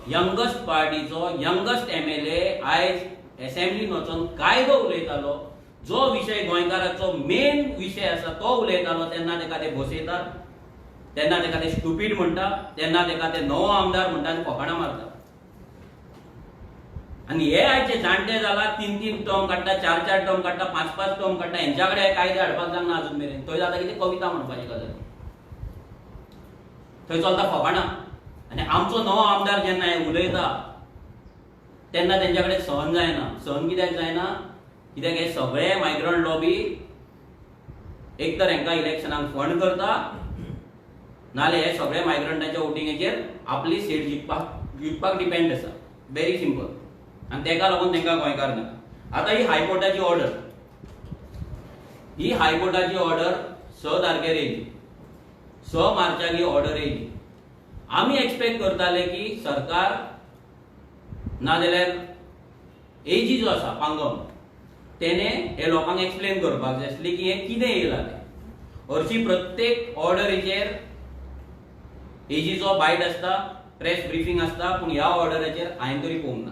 यंगस्ट पार्टीचो यंगस्ट MLA आयज एसेंब्लीन वचून कायदो उलयतालो, जो विशय गोंयकाराचो मेन विशय आसा तो उलयतालो, तेन्ना ताका ते बसयतात, तेन्ना ताका ते स्टुपीड म्हणटा, तेन्ना ताका ते नवो आमदार म्हणटा आनी फकाणां मारता. आनी हे आयचे जाणटे जाला, 3-3 टर्म काडटा, 4-4 टर्म काडटा, 5-5 टर्म काडटा. हेंच्या कडेन कायदे हाडपाक जावंक ना अजून मेरेन. थंय जाता कितें कविता म्हणपाची गजाल, थंय चलता फकाणां. आनी आमचो नवो आमदार जेन्ना हे उलयता तेन्ना तेंच्या कडेन सहन जायना. सहन कित्याक जायना? कित्याक हे सगळे मायग्रंट लॉबी एक तर हेंकां इलेक्शनाक फंड करता, नाल्यार हे सगळे मायग्रंटांच्या वोटिंगेचेर आपली सीट जिखपाक डिपेंड आसा. Very simple. आनी तेका लागून तांकां गोंयकार नाका. आतां ही हायकोर्टाची ऑर्डर, ही हायकोर्टाची ऑर्डर 6 तारखेर येयली, 6 मार्चाक ही ऑर्डर येयली. आमी एक्सपेक्ट करताले की सरकार नाजाल्यार एजी जो आसा पांगम, तेणे हे लोकांक एक्सप्लेन करपाक जाय आसली की हे कितें येयलां तें. हरशी प्रत्येक ऑर्डरीचेर एजीचो बायट आसता, प्रेस ब्रिफींग आसता, पूण ह्या ऑर्डराचेर हांवें तरी पळोवंक ना.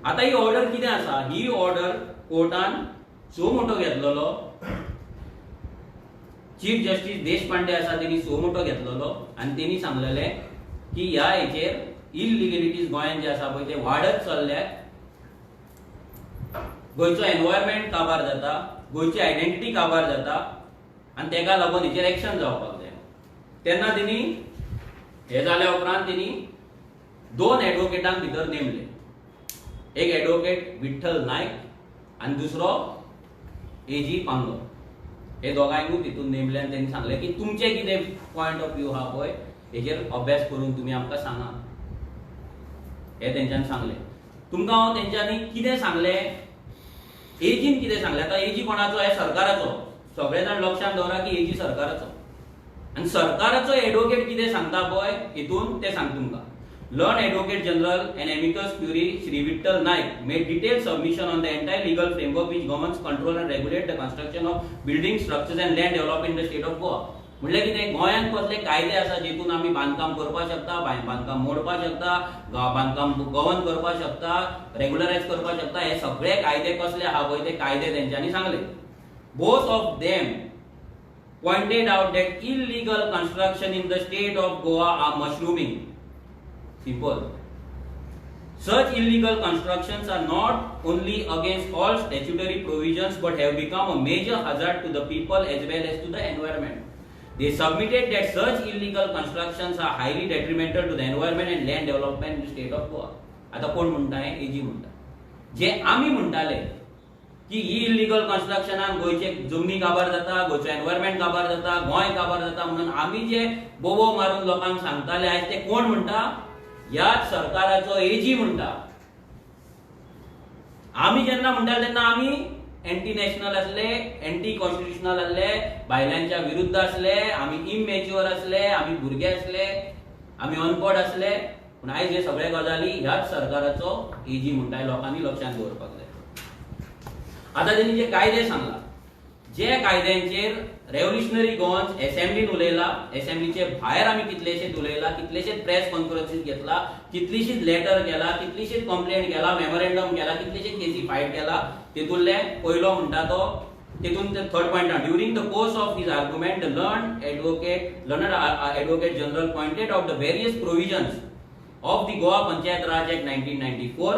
आतां ही ऑर्डर कितें आसा? ही ऑर्डर कोर्टान सो मोठो घेतलेलो, चीफ जस्टीस देशपांडे आसा तेणी सो मोठो घेतलेलो आनी तेणी सांगलेले की ह्या हेचेर इलिगलिटीज गोंयांत जे आसा पळय ते वाडत चल्ल्यात. गोंयचो एनवायरमेंट काबार जाता, गोंयची आयडेंटिटी काबार जाता आनी तेका लागून हेचेर एक्शन जावपाक जाय. तेन्ना तेणी हे जाल्या उपरांत तेणी 2 एडवोकेटांक भितर नेमले. एक एडवोकेट विठ्ठल नायक आनी दुसरो एजी पांगम. हे दोगांयकूय तितून नेमले आनी तेणी सांगले की तुमचे कितें पॉयंट ऑफ व्यू आहा पळय हेचेर अभ्यास करून तुमी आमकां सांगा. हे तेंच्यांनी सांगले. तुमकां हांव तेंच्यांनी कितें सांगलें एजीन कितें सांगलें आतां एजी कोणाचो हे सरकाराचो सगळे जाण लक्षांत दवरा की एजी सरकाराचो आनी सरकाराचो एडवोकेट कितें सांगता पळय हितून ते सांगता तुमकां Learned Advocate General and Amicus Curiae Shri Vittal Naik made detailed submission on the entire legal framework which governs, control and regulate the construction of buildings, structures and land development in the state of Goa. म्हणजे कितें गोंयांत कसले कायदे आसा जेतून आमी बांदकाम करपाक शकता बांदकाम मोडपाक शकता बांदकाम गवर्न करपाक शकता रेग्युलरायज करपाक शकता हे सगळे कायदे कसले आहा पळय ते कायदे तेंच्यांनी सांगले both of them pointed out that illegal construction in the state of Goa are mushrooming. Simple. Such illegal constructions are not only against all statutory provisions but have become a major hazard to the people as well as to the environment. They submitted that such illegal constructions are highly detrimental to the environment and land development in the state of Goa. आता कोण म्हणता हे ag म्हणता जे आमी म्हणटाले की ही illegal कन्स्ट्रक्शनान गोयचे जमनी काबार जाता गोयचो एनवायरमेंट काबार जाता गोंय काबार जाता म्हणून आमी जे बोबो मारून लोकांक सांगताले आयज ते कोण म्हणटा याच सरकाराचो एजी म्हणटा आमी जेन्ना म्हणटाले तेन्ना आमी एंटी नॅशनल असले एंटी कॉन्स्टिट्युशनल असले बायलांच्या विरुद्ध असले आमी इमॅच्युअर असले आमी भुरगे असले आमी अनपढ असले पण आयज हे सगळे गजाली ह्याच सरकाराचो एजी म्हणटाय लोकांनी लक्षांत दवरपाक जाय आता त्यांनी जे कायदे सांगला जे कायद्यांचेर रेव्होल्युशनरी गोवन्स असेंब्लीन उलयला असेंब्लीचे भायर आमी कितलेशेच उलयला कितलेशेच प्रेस कॉन्फरन्सीस घेतला कितलीशीच लेटर केला कितलीशीच कंप्लेंट केला मेमोरेंडम केला कितलेशेच केसी फायट केला तेतूंतले पयलो म्हणटा तो तेतून third point during the course of his argument the learned advocate general pointed out the various provisions of the Goa panchayat Raj act 1994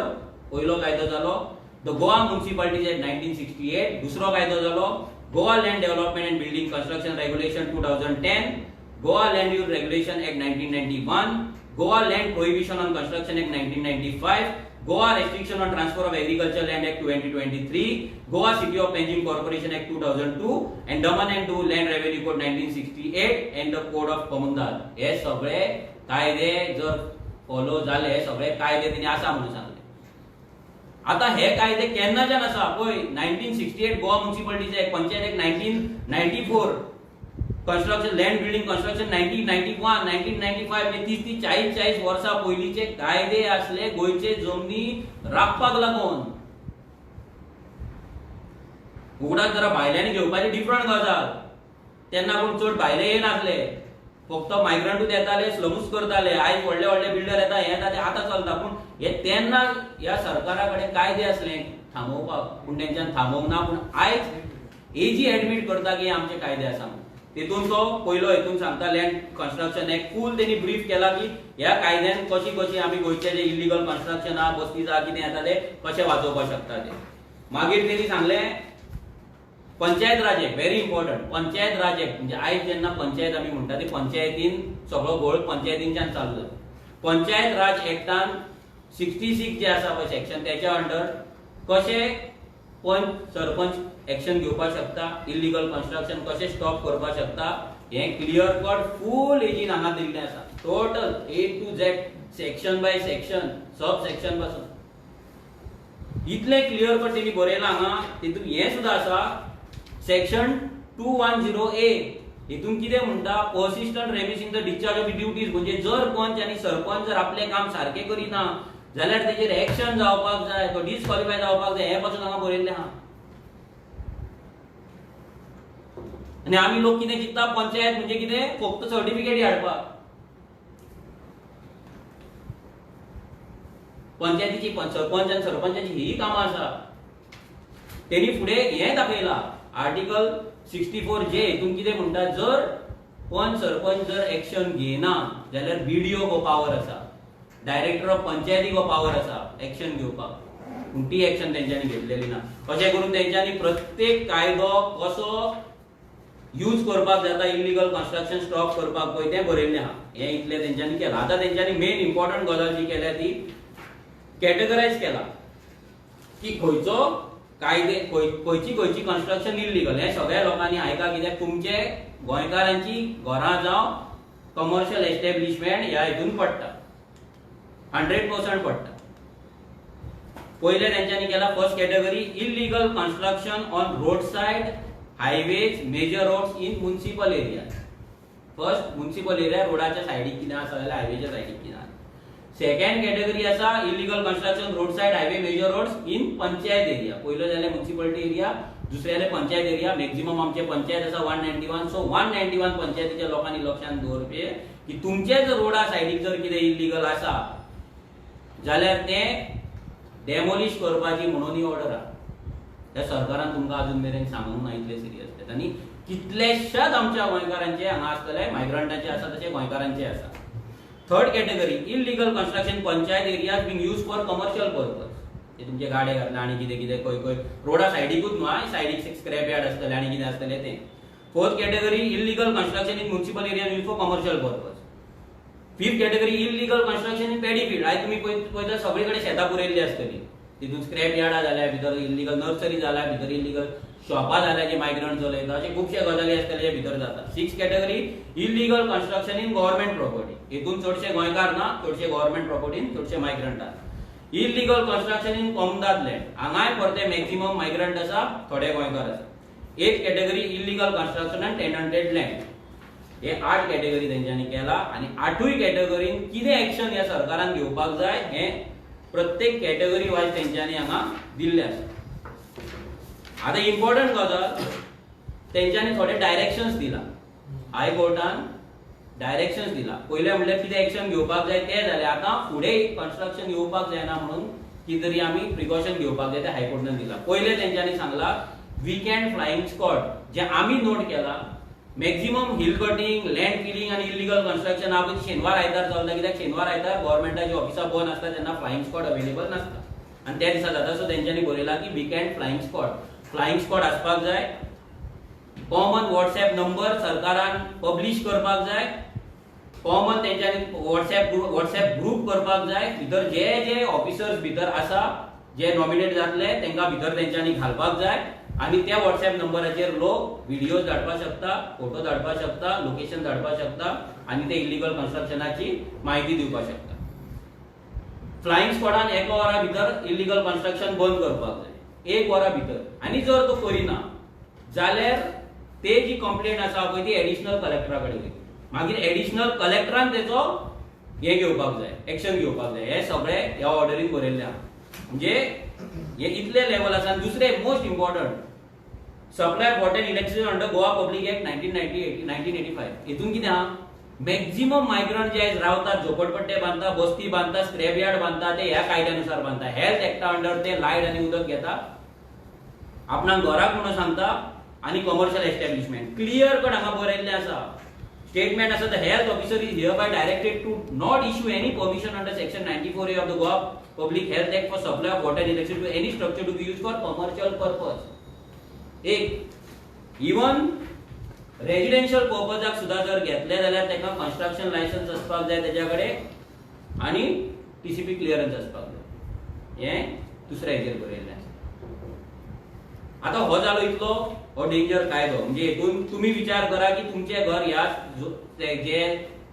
पयलो कायदो जालो The Goa Municipalities Act 1968, दूसरो कायदो जालो Goa Land Development and Building Construction Regulation 2010, Goa Land Use Regulation Act 1991, Goa Land Prohibition on Construction Act 1995, Goa Restriction on Transfer of Agricultural Land Act 2023, Goa City of Panjim Corporation Act 2002, and Daman and Diu Land Revenue Code 1968 and the Code of Communal. हे सगळे कायदे जर follow झाले हे सगळे कायदे तिने आसा म्हणून सांगले आता हे कायदे केन्नाच्यान आसा पळय 1968 Goa municipalities act panchayat act 1994 construction land building construction 1991 1995 हे 30-40 वर्सां पयलींचे कायदे आसले गोयचे जमनी राखपाक लागून उगडाक जरा भायल्यांनी घेवपाची डिफरंट गजाल तेन्ना कोण चड भायले येनासले फक्त मायग्रंटूच येताले स्लम्स करताले आयज व्हडले व्हडले बिल्डर येता हे येता ते आतां चलता पूण हे तेन्ना ह्या सरकारा कडेन कायदे असले थांबोवपाक पूण तेंच्यान थांबोवंक ना पूण आयज एजी एडमीट करता की आमचे कायदे आसा तेतून तो पयलो हेतून सांगता लँड कन्स्ट्रक्शन एक्ट फूल तेणी ब्रीफ केला की ह्या कायद्यान कशी आमी गोंयचे जे इल्लीगल कन्स्ट्रक्शन आहा बस्तीज आहा कितें येता ते कशें वाचोवपाक शकता ते मागीर तेणी सांगलें पंचायत राज एक्ट व्हेरी इम्पॉर्टंट पंचायत राज एक्ट म्हणजे आयज जेन्ना पंचायत आमी म्हणटा ते पंचायतीन सगळो घोळ पंचायतींच्यान चालू जाला पंचायत राज एक्टान 66 जे आसा पळय सेक्शन त्याच्या अंडर कशे पंच सरपंच एक्शन घेवपाक शकता इल्लीगल कन्स्ट्रक्शन कशें स्टॉप करपाक शकता हे क्लियर कट फूल एजीन हांगा दिल्लें आसा total A to Z section by section sub section पासून इतले क्लियर कट तेणी बरयला हांगा तितून हे सुद्धा आसा सेक्शन 210A हितून कितें म्हणटा persistent remiss in the discharge of duties म्हणजे जर पंच आनी सरपंच जर आपले काम सारखे करिना जाल्यार तेजेर एक्शन जावपाक जाय तो डिस्क्वॉलिफाय जावपाक जाय हे पासून हांगा बरयल्लें आहा आनी आमी लोक कितें चिंतता पंचायत म्हणजे कितें फक्त सर्टिफिकेट हाडपाक पंचायतीची सरपंच आनी सरपंचाची ही कामां आसा तेणी फुडें हें दाखयलां आर्टिकल 64J हितून कितें म्हणटा जर पंच सरपंच जर एक्शन घेयना जाल्यार BDO को पावर आसा डायरेक्टर ऑफ पंचायती को पावर आसा एक्शन घेवपाक पूण ती एक्शन तेंच्यांनी घेतलेली ना अशें करून तेंच्यांनी प्रत्येक कायदो कसो यूज करपाक जाता इल्लीगल कन्स्ट्रक्शन स्टॉप करपाक पळय तें बरयल्लें आहा हें इतलें तेंच्यांनी केलां आतां तेंच्यांनी मेन इम्पॉर्टंट गजाल जी केल्या ती कॅटेगरायज केला की खंयचो कायदे खंयची कन्स्ट्रक्शन इल्लीगल हे सगळ्या लोकांनी आयका कित्याक तुमचे गोंयकारांची घरां जावं कमर्शियल एस्टॅब्लिशमेंट ह्या हितून पडटा 100% पडटा पहिले त्यांच्यानी केला first category illegal construction on road side highways major roads in municipal area. First municipal area रोडाच्या साइडीक कितें आसा जाल्यार हायवेच्या साइडीक कितें आसा. सेकंड कॅटेगरी आसा illegal construction road side highway major roads in panchayat area. पयलो जाल्यार म्युनिसिपालिटी एरिया, दुसरे जाल्यार पंचायत एरिया. मॅक्झिमम आमचे पंचायत आसा 191. सो 191 पंचायतीच्या लोकांनी लक्षात दवरचे की तुमचे जर रोडा साइडीक जर कितें इलिगल आसा जाल्यार ते डेमोलिश करपाची म्हणून ही ऑर्डर आहा. त्या सरकारान तुमकां अजून मेरेन सांगूंक ना इतले सिरियस आहेत. आनी कितलेशेच आमच्या गोंयकारांचे हांगा आसतले, मायग्रंटांचे आसा तशे गोंयकारांचे आसा. Third category illegal construction panchayat areas been use for commercial purpose. ते तुमचे गाडे घातले आनी कितें कितें खंय खंय रोडा साइडीकूच न्हू, साइडीक स्क्रॅप यार्ड आसतले आनी कितें आसतले ते. Fourth category illegal construction in municipal area use for commercial purpose. Fifth category illegal construction in paddy field. आयज तुमी पळयता सगळे कडेन शेतां पुरयल्ली आसतली. तितून स्क्रॅप यार्डां जाल्या, भितर इलिगल नर्सरी जाल्या, भितर इलिगल शॉपां जाल्या जे मायग्रंट चलयता, अशे खुबशे गजाली आसतले जे भितर जाता. Sixth category illegal construction in government property. हितून चडशे गोंयकार ना, चडशे गव्हर्नमेंट प्रॉपर्टीन, चडशे मायग्रंट आसा. इलिगल कन्स्ट्रक्शन इन कॉमदाद लँड. हांगाय परते मॅक्झिमम मायग्रंट आसा, थोडे गोंयकार आसा. Eighth category illegal construction on tenanted land. हे 8 कॅटेगरी तेंच्यांनी केला आनी 8य कॅटेगरीन कितें एक्शन ह्या सरकारान घेवपाक जाय हे प्रत्येक कॅटेगरी वायज तेंच्यांनी हांगा दिल्ले आसा. आता इम्पॉर्टंट गजाल तेंच्यांनी थोडे डायरेक्शन्स दिला. हायकोर्टान डायरेक्शन्स दिला. पयले म्हणल्यार कितें एक्शन घेवपाक जाय ते जाले. आता फुडें कन्स्ट्रक्शन येवपाक जायना म्हणून कितें तरी आमी प्रिकॉशन घेवपाक जाय ते हायकोर्टान दिला. पयले तेंच्यांनी सांगला वीकेंड फ्लाइंग स्क्वॉड जे आमी नोट केला. Maximum hill cutting, land filling आणि इलिगल कन्स्ट्रक्शन हा शेनवार आयतार चलता. कित्याक शेनवार आयतार गव्हर्नमेंटाची ऑफिसां बंद आसता तेन्ना फ्लाइंग स्क्वॉड अवेलेबल नासता आनी त्या दिसा जाता. सो तेंच्यांनी बरयला की weekend flying squad. Flying squad आसपाक जाय. कॉमन व्हॉट्सएप नंबर सरकारान पब्लिश करपाक जाय. कॉमन तेंच्यांनी व्हॉट्सएप ग्रुप करपाक जाय. भितर जे जे ऑफिसर्स भितर आसा जे नॉमिनेट जातले तेंकां भितर तेंच्यांनी घालपाक जाय आणि त्या व्हॉट्सएप नंबराचेर लोक व्हिडिओज धाडपाक शकता, फोटो धाडपाक शकता, लोकेशन धाडपाक शकता आणि ते इलिगल कन्स्ट्रक्शनाची माहिती दिवपाक शकता. फ्लाइंग स्क्वॉडान 1 वरा भितर इलिगल कन्स्ट्रक्शन बंद करपाक जाय. 1 वरा भितर. आणि जर तो करिना जाल्यार ते जी कंप्लेंट आसा पळय ती एडिशनल कलेक्टरा कडेन वयतली. मागीर एडिशनल कलेक्टरान तेचो हे घेवपाक जाय, एक्शन घेवपाक जाय. हे सगळे ह्या ऑर्डरीन बरयल्ले आहा. म्हणजे हे इतले लेवल आसा. दुसरे most important supply of water electricity under Goa public act 1985. हितून कितें आहा मॅक्झिमम मायग्रंट जे रावतात, झोपडपट्टे बांधता, बस्ती बांधता, स्क्रॅप यार्ड बांधता, ते ह्या कायद्यानुसार बांधता. हेल्थ एक्टा अंडर ते लायट आणि उदक घेता, आपणाक घराक म्हणून सांगता आणि कमर्शियल एस्टॅब्लिशमेंट. क्लियर कट हांगा बरयल्लें आसा. स्टेटमेंट आसा the health officer is hereby directed to not issue any permission under section 94A of the Goa public health act for supply of water electricity to any structure to be used for commercial purpose. एक even residential पर्पजाक सुद्धा जर घेतले जाल्यार तेका construction licence असपाक जाय तेच्या कडेन आणि टीसीपी क्लिअरन्स असपाक जाय. हे दुसऱ्या हेजेर बरयल्लें आसा. आता हो जालो इतलो हो डेंजर कायदो. म्हणजे हेतून तुम्ही विचार करा की तुमचे घर ह्या जे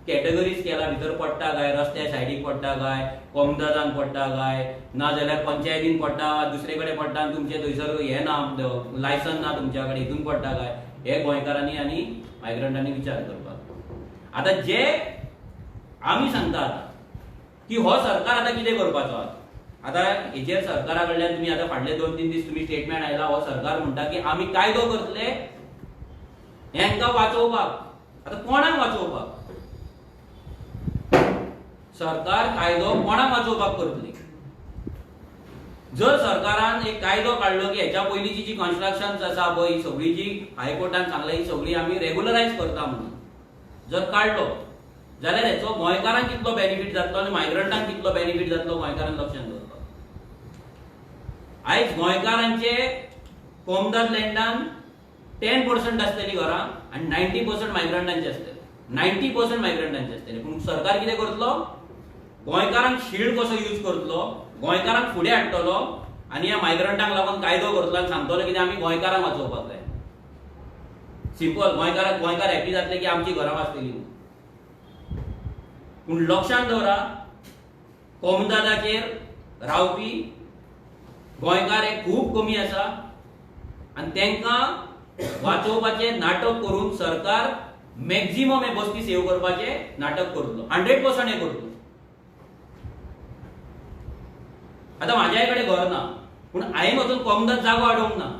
कॅटेगरीज केला भितर पडटा काय, रस्त्या सायडीक पडटा काय, कोमदादान पडटा काय, ना जाल्यार पंचायतीन पडटा, दुसरे कडेन पडटा आनी तुमचे थंयसर हे ना लायसन ना तुमच्या कडेन, हितून पडटा काय, हे गोंयकारांनी आनी मायग्रंटांनी विचार करपाक. आता जे आमी सांगता आता की हो सरकार आता कितें करपाचो आहा. आता हेचेर सरकारा कडल्यान तुम्ही आता फाटले 2-3 दीस तुम्ही स्टेटमेंट आयला. हो सरकार म्हणटा की आमी कायदो करतले हेंका वाचोवपाक. आता कोणाक वाचोवपाक? सरकार कायदो कोणाक वाचोवपाक करतली? जर सरकारान एक कायदो काढलो की ह्याच्या पयलींची जी कन्स्ट्रक्शन्स आसा पळय ही सगळी जी हायकोर्टान सांगला ही सगळी आमी रेग्युलरायज करता म्हणून जर काढलो जाल्यार हेचो गोंयकारांक कितलो बेनिफीट जातलो आनी मायग्रंटांक कितलो बेनिफीट जातलो गोंयकारांक लक्षांत दवरपाक. आयज गोंयकारांचे कोमदाद लँडान 10% आसतली घरां आनी 90% मायग्रंटांची आसतली. 90% मायग्रंटांची आसतली. पूण सरकार कितें करतलो? गोंयकारांक शील्ड कसो यूज करतलो, गोंयकारांक फुडें हाडटलो आनी ह्या मायग्रंटांक लागून कायदो करतलो आनी सांगतलो कितें आमी गोंयकारांक वाचोवपाक जाय. सिंपल. गोंयकार हॅपी जातले की आमची घरां वाचतली. पूण लक्षांत दवरा कोमदादाचेर रावपी गोंयकार हे खूब कमी आसा आणि तांकां वाचोवपाचे नाटक करून सरकार मॅक्झिमम हे बस्ती सेव्ह करपाचे नाटक करतलो 100% हे करतलो. आता म्हाज्या कडेन घर ना पूण हांवें वचून कोमदात जागो हाडूंक ना.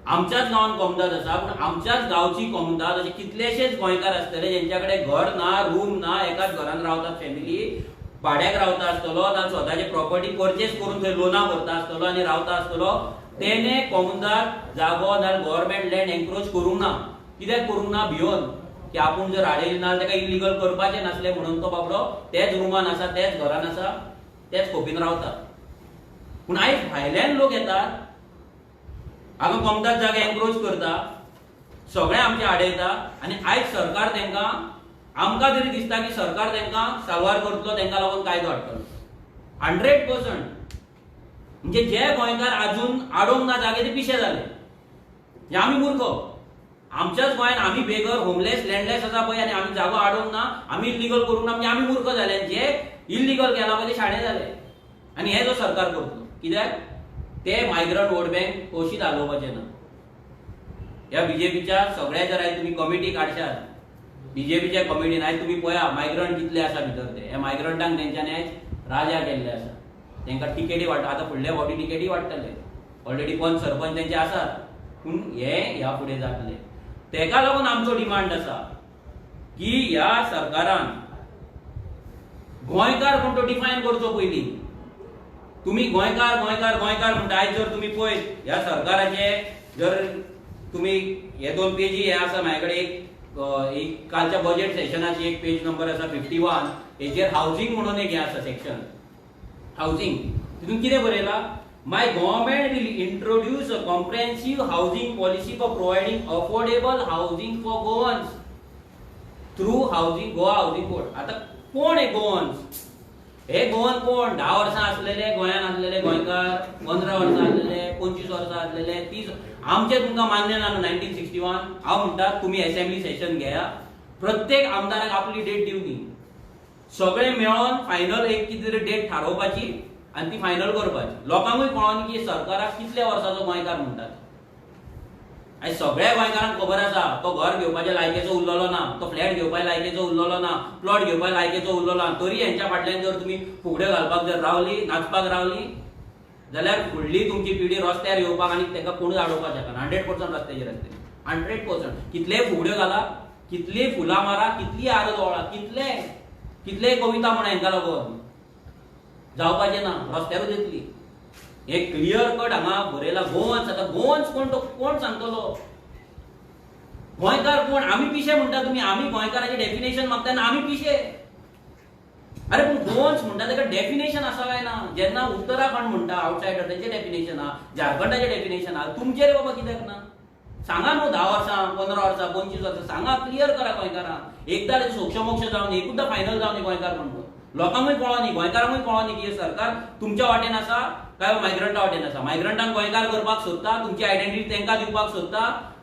आमच्याच गांवांत कोमदात आसा पूण आमच्याच गांवची कोमदात अशे कितलेशेच गोंयकार आसतले जेंच्या कडेन घर ना, रूम ना, एकाच घरान रावतात फॅमिली, भाड्याक रावता आसतलो, ताका स्वताची प्रॉपर्टी परचेस करून थंय लोना भरता आसतलो आनी रावता आसतलो, तेणे कोमदात जागो नाल्यार गव्हर्नमेंट लँड एन्क्रोच करूंक ना. कित्याक करूंक ना? भिवन की आपूण जर हाडयलें ना ताका इल्लीगल करपाचें नासलें म्हणून तो बाबडो तेच रुमान आसा, तेच घरान आसा, तेच खोपीन रावता. पूण आयज भायल्यान लोक येतात, हांगा कोमदात जागे एन्क्रोच करता, सगळे आमचे आडयता आनी आयज सरकार तांकां, आमकां तरी दिसता की सरकार तांकां साल्वार करतलो, तांकां लागून कायदो हाडटलो 100%. म्हणजे जे गोंयकार आजून आडोंक ना जागे ते पिशे जाले, हे आमी मूर्ख. आमच्याच गोंयान आमी बेगर, होमलेस, लँडलेस आसा पळय आनी आमी जागो आडोंक ना, आमी इल्लीगल करूंक ना म्हणजे आमी मूर्ख जाले. जे इल्लीगल केला पळय ते शाणे जाले आनी हे जो सरकार करतलो. कित्याक? ते मायग्रंट वोट बँक कशीच हालोवपाचे ना. ह्या बीजेपीच्या सगळ्या जर आयज तुमी कमिटी काडशात, बीजेपीच्या कमिटीन आयज तुमी पळया मायग्रंट कितले आसा भितर ते. हे मायग्रंटांक तेंच्यांनी आयज राजा केल्ले आसा. तांकां टिकेटी वाडटा, आतां फुडल्या फावटी टिकेटी वाडटले. ऑलरेडी 5 सरपंच तेंचे आसात पूण हे ह्या फुडें जातले. तेका लागून आमचो डिमांड आसा की ह्या सरकारान गोंयकार कोण तो डिफायन करचो पयलीं. तुम्ही गोंयकार गोंयकार गोंयकार म्हणटा. आयज जर तुम्ही पळयत ह्या सरकाराचे, जर तुम्ही हे 2 पेजी हे आसा म्हाजे कडेन एक कालच्या बजेट सेशनाची एक पेज नंबर आसा 51, हेचेर हावजिंग म्हणून एक हे आसा सेक्शन, हावजिंग. तितून कितें बरयला? My government will introduce a comprehensive housing policy for providing affordable housing for Goans through housing Goa housing board. आता कोण हे गोवन्स? हे गोवन कोण? 10 वर्सां आसलेले गोंयान आसलेले गोंयकार, 15 वर्सां आसलेले, 25 वर्सां आसलेले, 30. आमचे तुमकां मान्य ना 1961. हांव म्हणटा तुम्ही असेंब्ली सेशन घेया, प्रत्येक आमदाराक आपली डेट दिवनी, सगळे मेळोन फायनल एक कितें तरी डेट थारोवपाची आनी ती फायनल करपाची. लोकांकूय कळोन की सरकाराक कितल्या वर्साचो गोंयकार म्हणटात. आयज सगळ्या गोंयकारांक खबर आसा तो घर घेवपाच्या लायकेचो उरलेलो ना, तो फ्लॅट घेवपाच्या लायकेचो उरलेलो ना, प्लॉट घेवपाच्या लायकेचो उरलेलो ना. तरी हेंच्या फाटल्यान जर तुमी फुगड्यो घालपाक जर रावली, नाचपाक रावली, जाल्यार फुडली तुमची पिढी रस्त्यार येवपाक आनी ताका कोणूच आडोवपाक शकना. 100% रस्त्याचेर आसतली, 100%. कितले फुगड्यो घाला, कितली फुलां मारा, कितली आरत ओळा, कितले कविता म्हणा, हांकां लागून जावपाचें ना, रस्त्यारूच येतली. हे क्लियर कट हांगा बरयला. गोवन्स. आता गोवन्स कोण तो कोण सांगतलो? गोंयकार कोण? आमी पिशे म्हणटा तुमी. आमी गोंयकाराचे डेफिनेशन मागता आनी आमी पिशे. अरे पूण गोवन्स म्हणटा ताका डेफिनेशन आसा काय ना? जेन्ना उत्तराखंड म्हणटा आउटसायडर, तेंचे डेफिनेशन आहा, झारखंडाचे डेफिनेशन आहा, तुमचे रे बाबा कित्याक ना? सांगा न्हू 10 वर्सां, 15 वर्सां, 25 वर्सां सांगा, क्लियर करा गोंयकारांक. एकदां सोक्ष मोक्ष जावन एकूचदां फायनल जावन गोंयकार म्हणून लोकांकूय कळोनी, गोंयकारांकूय कळोनी की सरकार तुमच्या वाटेन आसा काय मायग्रंटा वाटेन आसा. मायग्रंटांक गोंयकार करपाक सोदता, तुमची आयडेंटिटी तांकां दिवपाक सोदता,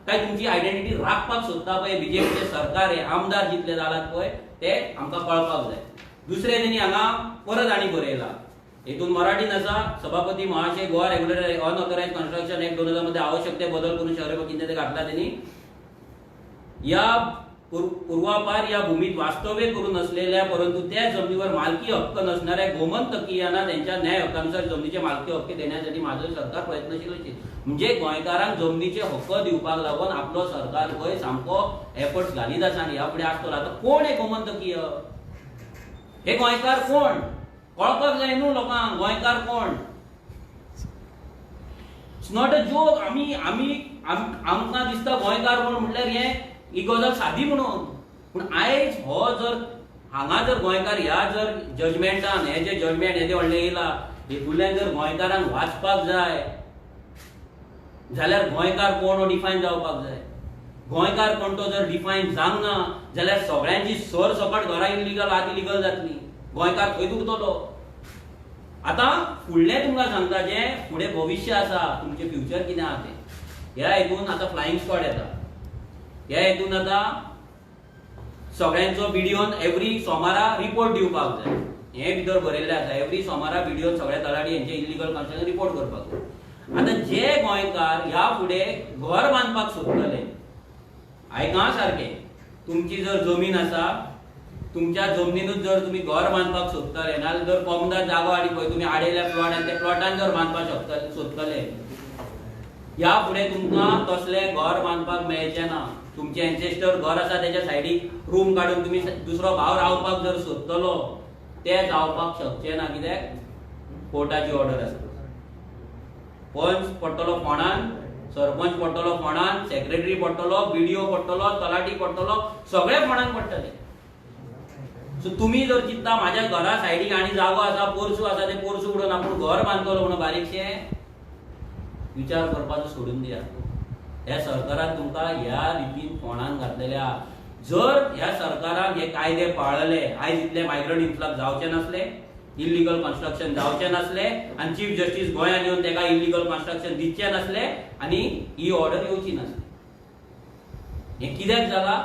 काय तुमची आयडेंटिटी राखपाक सोदता पळय बीजेपीचे सरकार, हे आमदार जितले जालात पळय ते आमकां कळपाक जाय. दुसरे तेणी हांगा परत आनी बरयला, हेतून मराठीन आसा, सभापती महाशय Goa regular unauthorised construction act 2000 मध्ये आवश्यक ते बदल करून शहर कितें ते घातला त्यांनी. या पूर्वापार या भूमीत वास्तव्य करून असलेल्या परंतु त्या जमिनीवर मालकी हक्क नसणाऱ्या गोमंतकीयांना त्यांच्या न्याय हक्कानुसार जमिनीचे मालकी हक्क देण्यासाठी माझं सरकार प्रयत्नशील असेल. म्हणजे गोंयकारांक जमिनीचे हक्क दिवपाक लागून आपलो सरकार गोंय सामको एफर्ट्स घालीत आसा आनी ह्या फुडें आसतलो. आता कोण हे गोमंतकीय? हे गोंयकार कोण? कळपाक जाय न्हू लोकांक गोंयकार कोण. It's not a joke. आमकां दिसता गोंयकार कोण म्हटल्यार हे ही गजाल सादी म्हणून, पूण आयज हो जर हांगा जर गोंयकार ह्या जर जजमेंटान हे जे जजमेंट हे व्हडले येयला हेतूंतल्यान जर गोंयकारांक वाचपाक जाय जाल्यार गोंयकार कोण हो डिफायन जावपाक जाय. गोंयकार कोण तो जर डिफायन जावंक ना जाल्यार सगळ्यांची सरसकट घरां इल्लीगल आत इल्लीगल जातली. गोंयकार खंय उरतलो? आतां फुडलें तुमकां सांगता जें फुडें भविश्य आसा, तुमचें फ्युचर कितें आहा तें. ह्या हेतून आतां फ्लायिंग स्क्वॉड येता. ह्या हेतून आतां सगळ्यांचो व्हिडिओन एवरी सोमारा रिपोर्ट दिवपाक जाय. हे भितर बरयल्लें आसा एवरी सोमारा व्हिडिओ सगळ्या तलाठी यांचे इलिगल कन्स्ट्रक्शन रिपोर्ट करपाक। आता जे गोंयकार ह्या फुडें घर बांदपाक सोदतले, आयका सारकें, तुमची जर जमीन आसा, तुमच्या जमनीनूच जर तुम्ही घर बांदपाक सोदतले, नाल्यार जर कोमदाद जागो आनी पळय तुम्ही आडयल्या प्लॉट आनी त्या प्लॉटान जर बांदपाक सोदतले, ह्या फुडें तुमकां तसलें घर बांदपाक मेळचें ना। तुमचे एन्सेस्टर घर आसा तेच्या सायडीक रूम काडून तुम्ही दुसरो भाव रावपाक जर सोदतलो, ते जावपाक शकचें ना, कित्याक कोर्टाची ऑर्डर आसा। पंच पडटलो फोंडान, सरपंच पडटलो फोंडान, सेक्रेटरी पडटलो, बीडीओ पडटलो, तलाठी पडटलो, सगळे फोंडान पडटले। सो तुम्ही जर चिंतता माझ्या घरा सायडीक आनी जागो आसा, पोरसूं आसा, ते पोरसूं उडोवन आपूण घर बांदतलो म्हणून बारीकशें विचार करपाचो सोडून दियात। ह्या सरकारान तुमकां ह्या रितीन फोंडान घातलेले आहा। जर ह्या सरकारान हे कायदे पाळले, आयज इतले मायग्रंट इन्फ्लक्स जावचे नसले, इल्लीगल कन्स्ट्रक्शन जावचे नसले, आनी चीफ जस्टीस गोंयांत येवन तेका इल्लीगल कन्स्ट्रक्शन दिवचे नसले, आनी ही ऑर्डर येवची नसली। हे कित्याक जाला?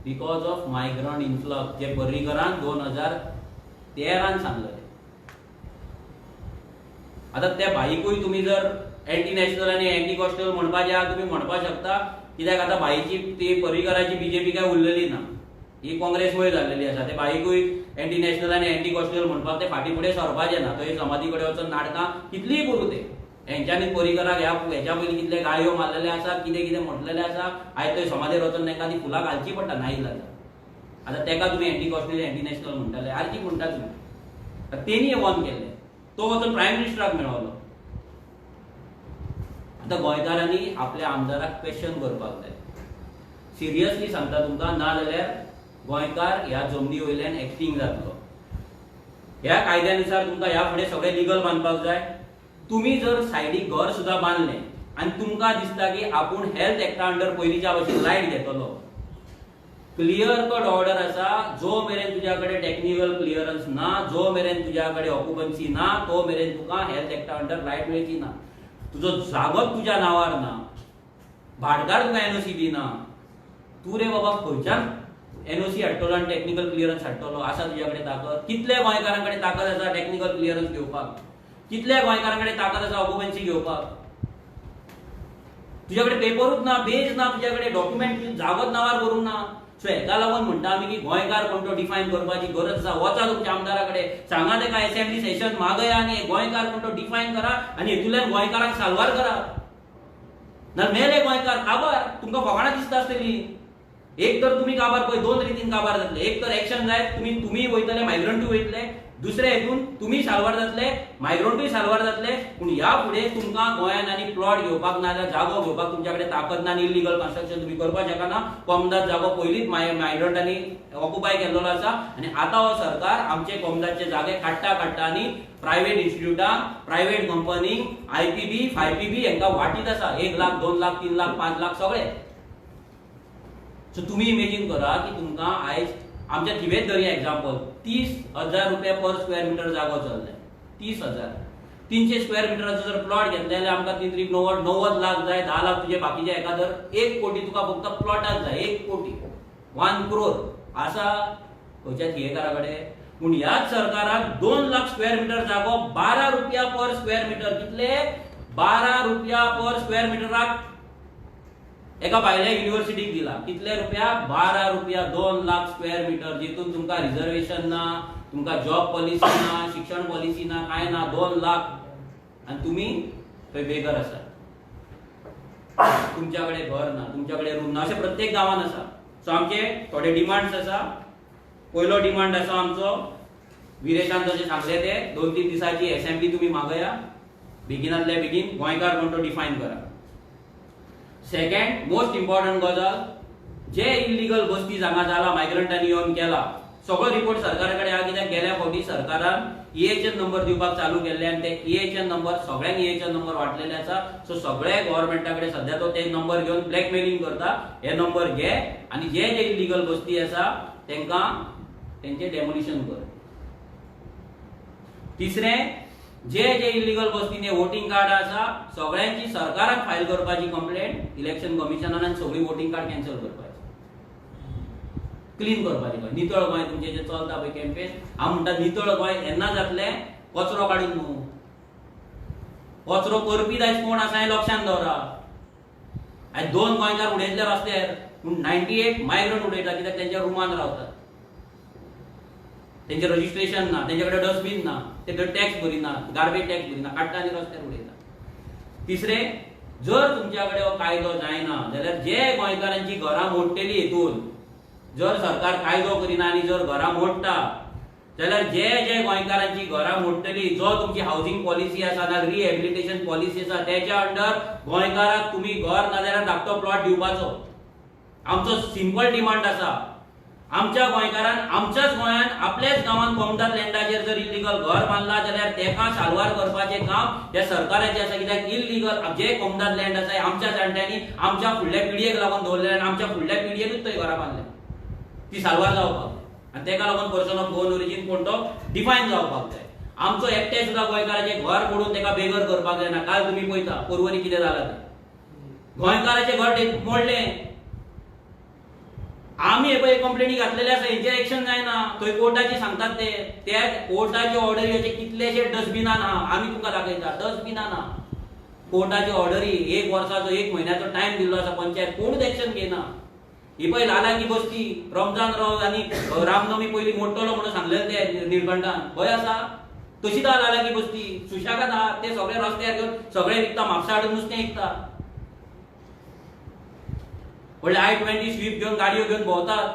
बिकॉज ऑफ मायग्रंट इन्फ्लक्स, जे पर्रीकरान 2013 सांगलेले। आता त्या भाईकूय तुम्ही जर एंटी नॅशनल आणि एंटी कॉस्टल म्हणपाचे आहा, तुम्ही म्हणपाक शकता, कित्याक आता भाईची ती पर्रीकराची बीजेपी काय उरलेली ना, ही काँग्रेस वयर जाल्लेली आसा। ते भाईकूय एंटी नॅशनल आणि एंटी कॉस्टल म्हणपाक ते फाटी फुडें सरपाचे ना। थंय समाधी कडेन वचून नाटकां कितलीय करूं ते, हेंच्यांनी पर्रीकराक हेच्या पयलीं कितले गाळयो मारलेले आसा, कितें कितें म्हटलेलें आसा, आयज थंय समाधीर वचून तांकां ती फुलां घालची पडटा नाइलाज। आता तेका तुमी एंटी कॉस्टल एंटी नॅशनल म्हणटाले, आरती म्हणटा तुमी, तेणी हे बंद केले, तो वचून प्रायम मिनिस्टराक मेळलो। आता गोंयकारांनी आपल्या आमदाराक क्वेश्चन करपाक जाय, सिरियसली सांगता तुमकां, ना जाल्यार गोंयकार ह्या जमनी वयल्यान एक्टिंग जातलो। ह्या कायद्यानुसार तुमकां ह्या फुडें सगळें लिगल बांदपाक जाय। तुम्ही जर सायडीक घर सुद्धा बांदलें आनी तुमकां दिसता की आपूण हेल्थ एक्टा अंडर पयलींच्या भशेन लायट घेतलो, क्लियर कट ऑर्डर आसा, जो मेरेन तुज्या कडेन टेक्निकल क्लियरन्स ना, जो मेरेन तुज्या कडेन ऑक्युपन्सी ना, तो मेरेन तुका हेल्थ एक्टा अंडर लायट मेळची ना। तुजो जागोच तुज्या नांवार ना, भाटकार तुका एनओसी दिना, तूं रे बाबा खंयच्यान एनओसी हाडटलो आनी टेक्निकल क्लियरन्स हाडटलो? आसा तुज्या कडेन ताकद? कितल्या गोंयकारां कडेन ताकद आसा टेक्निकल क्लियरन्स घेवपाक? कितल्या गोंयकारां कडेन ताकद आसा ऑक्युपन्सी घेवपाक? तुज्या कडेन पेपरूच ना, बेज ना, तुज्या कडेन डॉक्युमेंट जागोच नांवार करूंक ना। सो हेका लागून म्हणटा आमी की गोंयकार कोण तो डिफायन करपाची गरज आसा। वचा तुमच्या आमदारा कडेन, सांगा तेका असेंब्ली सेशन मागया आनी गोंयकार कोण तो डिफायन करा आनी हेतूंतल्यान गोंयकारांक साल्वार करा। नाल्यार मेले गोंयकार काबार, तुमकां फकाणां दिसता आसतली। एक तर तुम्ही काबार पळय, दोन रितीन काबार जातले। एक तर एक्शन जाय, तुम्ही वयतले, मायग्रंटूय वयतले, दुसरे हेतून तुम्ही साल्वार जातले, मायग्रंटूय साल्वार जातले। पूण ह्या फुडें तुमकां गोंयान आनी प्लॉट घेवपाक ना, जाल्यार जागो घेवपाक तुमच्या कडेन ताकद ना आनी इल्लीगल कन्स्ट्रक्शन तुम्ही करपाक शकना। कोमदाद जागो पयलींच मायग्रंटांनी ऑक्युपाय केल्लो आसा आनी आतां हो सरकार आमचे कोमदादचे जागे काडटा आनी प्रायव्हेट इन्स्टिट्यूटांक, प्रायव्हेट कंपनींक, आयपीबी, फायपीबी हेंकां वाटीत आसा। 1 लाख, 2 लाख, 3 लाख, 5 लाख सगळे। सो तुम्ही इमेजिन करा की तुमकां आयज आमच्या थिवेत धरया एग्जाम्पल, 30,000 रुपया पर स्क्वेअर मीटर जागो चल्ले, 30,000, 300 स्क्वेअर मीटराचो जर प्लॉट घेतले जाल्यार आमकां 90 लाख जाय, 10 लाख तुझे बाकीचे एका जर 1 कोटी तुका फक्त प्लॉटाक जाय, 1 कोटी, 1 crore आसा खंयच्या थियेकारा कडेन। पूण ह्याच सरकाराक 2 लाख स्क्वेअर मीटर जागो 12 रुपया पर स्क्वेअर मीटर, कितले? 12 रुपया पर स्क्वेअर मीटराक एका भायल्या युनिव्हर्सिटीक दिला। कितले रुपया? 12 रुपया, 2 लाख स्क्वेअर मीटर, जितून तुमकां रिझर्वेशन ना, तुमकां जॉब पॉलिसी ना, शिक्षण पॉलिसी ना, काय ना, 2 लाख, आणि तुम्ही थंय बेगर आसा, तुमच्याकडे घर ना, तुमच्याकडे रूम ना, अशें प्रत्येक गांवान आसा। सो आमचे थोडे डिमांड्स आसा। पयलो डिमांड आसा आमचो, विरेशान जशें सांगले ते 2-3 दिसाची असेंब्ली तुम्ही मागया, बेगिनातल्या बेगीन गोंयकार कोण तो डिफायन करा। सेकंड मोस्ट इम्पॉर्टंट गजाल, जे इल्लीगल बस्ती हांगा जाला, मायग्रंटांनी येवन केला, सगळो रिपोर्ट सरकारा कडेन आहा। कित्याक गेल्या फावटी सरकारान EHN नंबर दिवपाक चालू केल्ले आनी ते EHN नंबर सगळ्यांक EHN नंबर वाटलेले आसा। सो सगळे गव्हर्नमेंटा कडेन सध्या तो ते नंबर घेवन ब्लॅकमेलिंग करता, हे नंबर घे आनी जे जे इल्लीगल बस्ती आसा तेंकां तेंचे डेमोलिशन कर। तिसरें, जे जे इल्लीगल बस्तीने वोटिंग कार्ड आसा सगळ्यांची सरकाराक फायल करपाची कंप्लेंट इलेक्शन कमिशनान आनी सगळी वोटिंग कार्ड कॅन्सल करपाची। क्लीन करपाचें गोंय, नितळ गोंय तुमचें जें चलता पळय कॅम्पेन, हांव म्हणटा नितळ गोंय केन्ना जातलें कचरो काडून न्हू. कचरो करपी आयज कोण आसा हें लक्षांत दवरा. आयज 2 गोंयकार उडयतले रस्त्यार पूण 98 मायग्रंट उडयता कित्याक तेंच्या रुमान रावतात. तेंचें रजिस्ट्रेशन ना, तेंचे कडेन डस्टबीन ना, ते टॅक्स भरिना, गार्बेज टॅक्स भरिना, काडटा आनी रस्त्यार उडयता. तिसरें, जर तुमच्या कडेन हो कायदो जायना जाल्यार जे गोंयकारांची घरां मोडटली हेतून, जर सरकार कायदो करिना आनी जर घरां मोडटा जाल्यार जे गोंयकारांची घरां मोडटली, जो तुमची हावसिंग पॉलिसी आसा ना रिहॅबिलिटेशन पॉलिसी आसा तेच्या अंडर गोंयकाराक तुमी घर नाजाल्यार धाकटो प्लॉट दिवपाचो. आमचो सिंपल डिमांड आसा. आमच्या गोंयकारान आमच्याच गोंयान आपल्याच गांवांत कोमदाद लँडाचेर जर इल्लीगल घर बांदला जाल्यार तेका साल्वार करपाचें काम ह्या सरकाराचें आसा. कित्याक इल्लीगल जे कोमदाद लँड आसा आमच्या जाणट्यांनी आमच्या फुडल्या पिळयेक लागून दवरलेले आनी आमच्या फुडल्या पिळयेनूच थंय घरां बांदल्या. ती साल्वार जावपाक आनी तेका लागून पर्सन ऑफ गोवन ओरिजीन कोण तो डिफायन जावपाक जाय. आमचो एकटे सुद्दां गोंयकाराचें घर मोडून तेका बेगर करपाक जायना. काल तुमी पळयता पर्वरी कितें जालां तें. गोंयकाराचें घर मोडलें. आमी हे पळय कंप्लेनी घातलेले आसा, हेंचेर एक्शन जायना. थंय कोर्टाची सांगतात ते कोर्टाची ऑर्डरी कितलेशे डस्टबिनान आहा. आमी तुमकां दाखयता डस्टबिनान आहा. कोर्टाची ऑर्डरी 1 वर्साचो 1 म्हयन्याचो टायम दिल्लो आसा पंचायत, कोणूच एक्शन घेयना. ही पळय लालाकी बसती रमजान राव आनी रामनवमी पयलीं मोडटलो म्हणून सांगलेलें ते निळकंठान भंय आसा. तशीच आहा लालाकी बसती, सुशागाद आहा. ते सगळे रस्त्यार घेवन सगळे विकता, म्हापसा हाडून नुस्तें विकता. व्हडले I-20 स्विफ्ट घेवन गाडयो घेवन भोंवतात.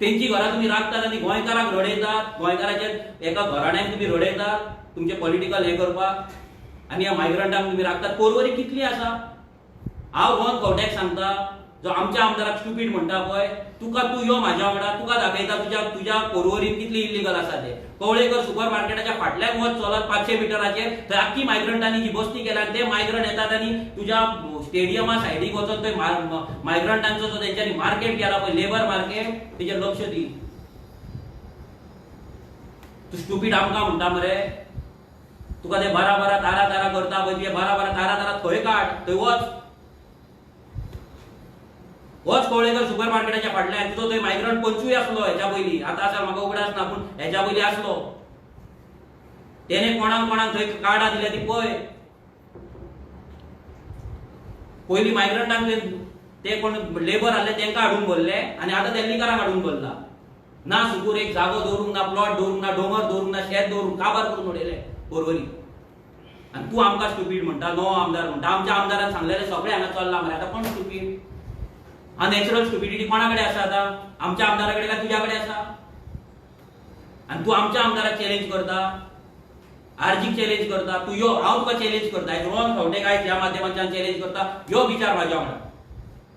तेंची घरां तुमी राखतात आनी गोंयकाराक रडयतात. गोंयकाराचेर एका घराण्याक तुमी रडयतात तुमचे पॉलिटिकल हे करपाक आनी ह्या मायग्रंटांक तुमी राखतात. पर्वरी कितली आसा. हांव गोवन खवट्याक सांगता, जो आमच्या आमदाराक स्टुपीड म्हणटा पळय, तुका तूं यो म्हाज्या वांगडा, तुका दाखयता तुज्या पर्वरीन कितली इल्लीगल आसा ते. कवळेकर सुपर मार्केटाच्या फाटल्यान वच चलत 500 मिटराचेर, थंय आख्खी मायग्रंटांनी जी बस्ती केल्या ते मायग्रंट येतात आनी तुज्या स्टेडियमा सायडीक वचून थंय मायग्रंटांचो जो तेंच्यांनी मार्केट केला पळय, लेबर मार्केट, तेजेर लक्ष दी. तूं स्टुपीड आमकां म्हणटा मरे. तुका ते बारा तारा करता पळय, ते बारा तारा थंय काड, थंय वच कवळेकर सुपर मार्केटाच्या फाटल्यान. तुजो थंय मायग्रंट पंचूय आसलो हेच्या पयलीं, आतां आसा म्हाका उगडास ना, पूण हेच्या पयलीं आसलो. तेणे कोणाक थंय कार्डां दिल्या ती पळय. पयलीं मायग्रंटांक ते कोण लेबर आहले तेंकां हाडून भरले आनी आतां दिल्लीकारांक हाडून भरला. ना सुकूर एक जागो दवरूंक ना, प्लॉट दवरूंक ना, डोंगर दवरूंक ना, शेत दवरूंक काबार करून उडयले पर्वरी. आनी तूं आमकां स्टुपीड म्हणटा, नो आमदार म्हणटा. आमच्या आमदारान सांगलेलें सगळें हांगा चल्लां मरे. आतां कोण स्टुपीड? हा नॅचरल स्टुपिडिटी कोणा कडेन आसा आतां? आमच्या आमदारा कडेन काय तुज्या कडेन आसा? आनी तूं आमच्या आमदाराक चॅलेंज करता, आरजीक चॅलेंज करता. तूं यो, हांव तुका चॅलेंज करता. रोहन खंवटेक आयज ह्या माध्यमांतल्यान चॅलेंज करता, यो विचार म्हाज्या वांगडा.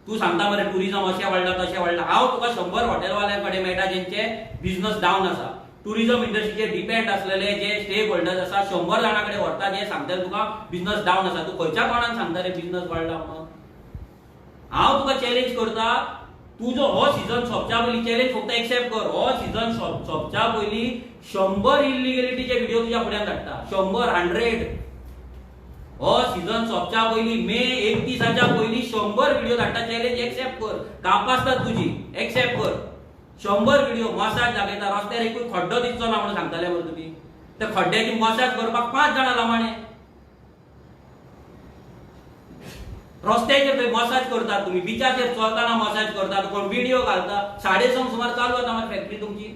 तूं सांगता मरे टुरिजम अशें वाडला तशें वाडला. हांव तुका 100 हॉटेलवाल्यां कडेन मेळटा जेंचे बिझनस डावन आसा. टुरिजम इंडस्ट्रीचेर डिपेंड आसलेले जे स्टेक होल्डर्स आसा 100 जाणां कडेन व्हरता जे सांगता तुका बिझनस डावन आसा. तूं खंयच्या कोणाक सांगता रे बिझनस वाडला म्हणून? हांव तुका चॅलेंज करता, तुजो हो सीझन सोंपच्या पयलीं चॅलेंज फक्त एक्सेप्ट कर. हो सीझन सोंपच्या पयलीं 100 इल्लिगलिटीचे व्हिडिओ तुज्या फुड्यान धाडटा. 100 हो सीझन सोंपच्या पयलीं मे 31 पयलीं 100 व्हिडिओ धाडटा. चॅलेंज एक्सेप्ट कर. कापां आसतात तुजी, एक्सेप्ट कर. 100 व्हिडिओ मसाज दाखयता. रस्त्यार एकूय खड्डो दिसचो ना म्हणून सांगताले मरे तुमी. त्या खड्ड्याची मसाज करपाक 5 जाणां लामाणे. रस्त्याचेर थंय मसाज करतात तुमी, बिचाचेर चलताना मसाज करतात, कोण व्हिडिओ घालता. 6:30 सुमार चालू जाता मरे फॅक्टरी तुमची.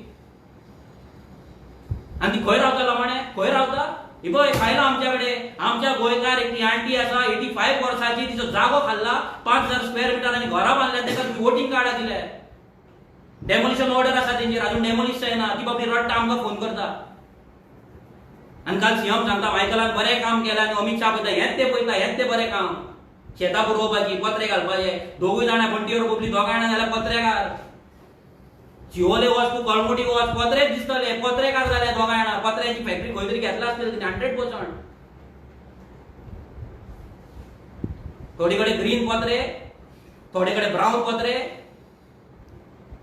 आनी ती खंय रावता लामाणे? खंय रावता? ही पळय खायला आमच्या कडेन. आमच्या गोंयकार एक आंटी आसा 85 वर्साची, तिचो जागो खाल्ला 5000 स्क्वेअर मिटर आनी घरां बांदल्या. तेका वोटिंग कार्डां दिल्या. डेमोलिशन ऑर्डर आसा तेंचेर, अजून डेमोलिश जायना. ती बाबडी रडटा, आमकां फोन करता. आनी काल सीएम सांगता मायकलान बरें काम केलां आनी अमित शाह पळयता हेंच ते बरें काम. शेतां पुरोवपाची, पत्रे घालपाचे. दोगूय जाणां बंटीवर बोबली, दोगां जाणां जाल्यार पत्रेकार. चिवोले वच तूं, कळंगुटी वच, पत्रेच दिसतले. पत्रेकार जाले दोगां जाणां. पत्र्याची फॅक्टरी खंय तरी घेतला आसतली 100%. थोडे कडेन ग्रीन पत्रे, थोडे कडेन ब्राऊन